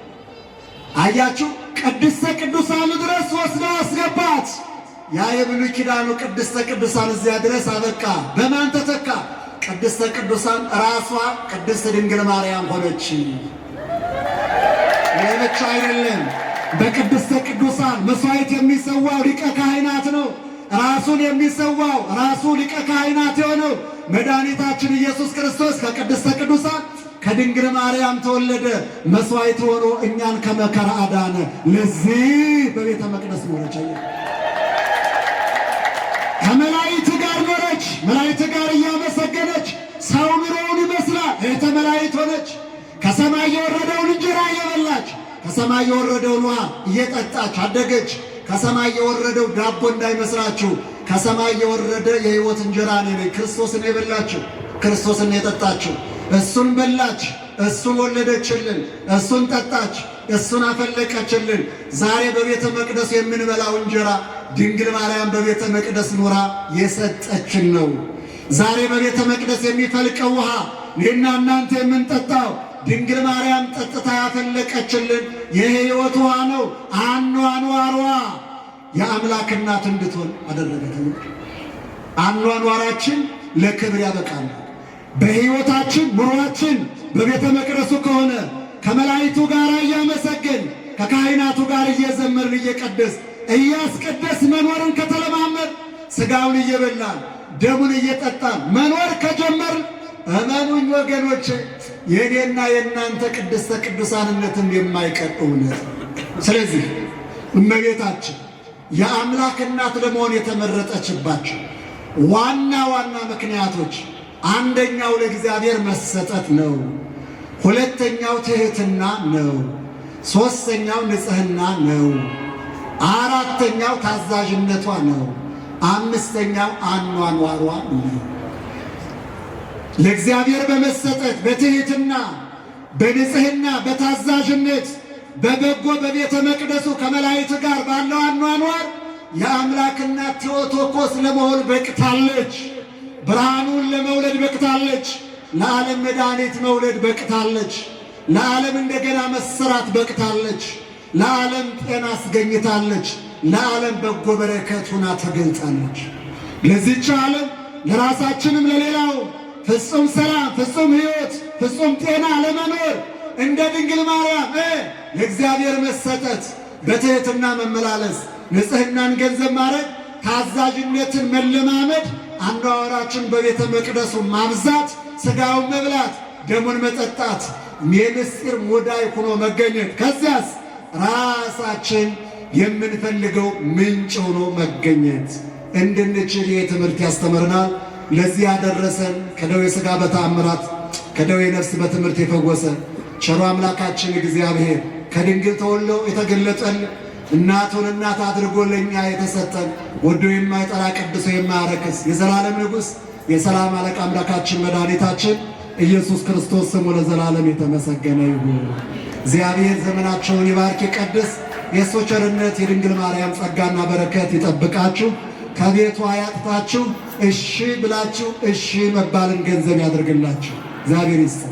አያችሁ፣ ቅድስተ ቅዱሳኑ ድረስ ወስደው አስገባት። ያ የብሉይ ኪዳኑ ቅድስተ ቅዱሳን እዚያ ድረስ አበቃ። በማን ተተካ? ቅድስተ ቅዱሳን ራሷ ቅድስት ድንግል ማርያም ሆነች። ይህ ብቻ አይደለም። በቅድስተ ቅዱሳን መስዋዕት የሚሰዋው ሊቀ ካህናት ነው። ራሱን የሚሰዋው ራሱ ሊቀ ካህናት የሆነው መድኃኒታችን ኢየሱስ ክርስቶስ ከቅድስተ ቅዱሳን ከድንግል ማርያም ተወለደ። መስዋዕት ሆኖ እኛን ከመከራ አዳነ። ለዚህ በቤተ መቅደስ ኖረች። ከመላእክት ጋር ኖረች። መላእክት ጋር እያመሰገነች ሰው ኑሮውን ይመስላል። እህተ መላእክት ሆነች። ከሰማይ የወረደውን እንጀራ እየበላች ከሰማይ የወረደውን ውሃ እየጠጣች አደገች። ከሰማይ የወረደው ዳቦ እንዳይመስላችሁ፣ ከሰማይ የወረደ የሕይወት እንጀራ ነው። ክርስቶስን የበላችው፣ ክርስቶስን የጠጣችው፣ እሱን በላች፣ እሱን ወለደችልን፣ እሱን ጠጣች፣ እሱን አፈለቀችልን። ዛሬ በቤተ መቅደስ የምንበላው እንጀራ ድንግል ማርያም በቤተ መቅደስ ኑራ የሰጠችን ነው። ዛሬ በቤተ መቅደስ የሚፈልቀው ውሃ እኔና እናንተ የምንጠጣው ድንግል ማርያም ጠጥታ ያፈለቀችልን የሕይወት ውሃ ነው። አኗኗሯ የአምላክ እናት እንድትሆን አደረገች። አኗኗራችን ለክብር ያበቃል። በሕይወታችን ኑሯችን በቤተ መቅደሱ ከሆነ ከመላእክቱ ጋር እያመሰገን ከካህናቱ ጋር እየዘመርን እየቀደስ እያስቀደስ መኖርን ከተለማመድ ሥጋውን እየበላን ደሙን እየጠጣን መኖር ከጀመር እመኑኝ ወገኖቼ የኔና የእናንተ ቅድስተ ቅዱሳንነትም የማይቀር እውነት። ስለዚህ እመቤታችን የአምላክ እናት ለመሆን የተመረጠችባቸው ዋና ዋና ምክንያቶች አንደኛው ለእግዚአብሔር መሰጠት ነው። ሁለተኛው ትሕትና ነው። ሦስተኛው ንጽሕና ነው። አራተኛው ታዛዥነቷ ነው። አምስተኛው አኗኗሯ ነው። ለእግዚአብሔር በመሰጠት በትሕትና በንጽሕና በታዛዥነት በበጎ በቤተ መቅደሱ ከመላእክት ጋር ባለው አኗኗር የአምላክ እናት ቴዎቶኮስ ለመሆን በቅታለች። ብርሃኑን ለመውለድ በቅታለች። ለዓለም መድኃኒት መውለድ በቅታለች። ለዓለም እንደገና መሰራት በቅታለች። ለዓለም ጤና አስገኝታለች። ለዓለም በጎ በረከት ሆና ተገልጣለች። ለዚች ዓለም ለራሳችንም ለሌላው ፍጹም ሰላም፣ ፍጹም ሕይወት፣ ፍጹም ጤና ለመኖር እንደ ድንግል ማርያም ለእግዚአብሔር መሰጠት፣ በትሕትና መመላለስ፣ ንጽሕናን ገንዘብ ማድረግ፣ ታዛዥነትን መለማመድ፣ አኗኗራችን በቤተ መቅደሱ ማብዛት፣ ሥጋውን መብላት፣ ደሙን መጠጣት፣ የምስጢር ሙዳይ ሆኖ መገኘት፣ ከዚያስ ራሳችን የምንፈልገው ምንጭ ሆኖ መገኘት እንድንችል ይህ ትምህርት ያስተምረናል። ለዚህ ያደረሰን ከደዌ ሥጋ በተአምራት ከደዌ ነፍስ በትምህርት የፈወሰ ቸሩ አምላካችን እግዚአብሔር ከድንግል ተወልዶ የተገለጠን እናቱን እናት አድርጎ ለእኛ የተሰጠን ወዶ የማይጠራ ቅዱስ የማያረክስ የዘላለም ንጉሥ የሰላም አለቃ አምላካችን መድኃኒታችን ኢየሱስ ክርስቶስ ስሙ ለዘላለም የተመሰገነ ይሁን። እግዚአብሔር ዘመናቸውን ይባርክ ይቀድስ። የእሱ ቸርነት የድንግል ማርያም ጸጋና በረከት ይጠብቃችሁ። ከቤቷ ያጥታችሁ እሺ ብላችሁ እሺ መባልን ገንዘብ ያድርግላችሁ። እግዚአብሔር ይስጥ።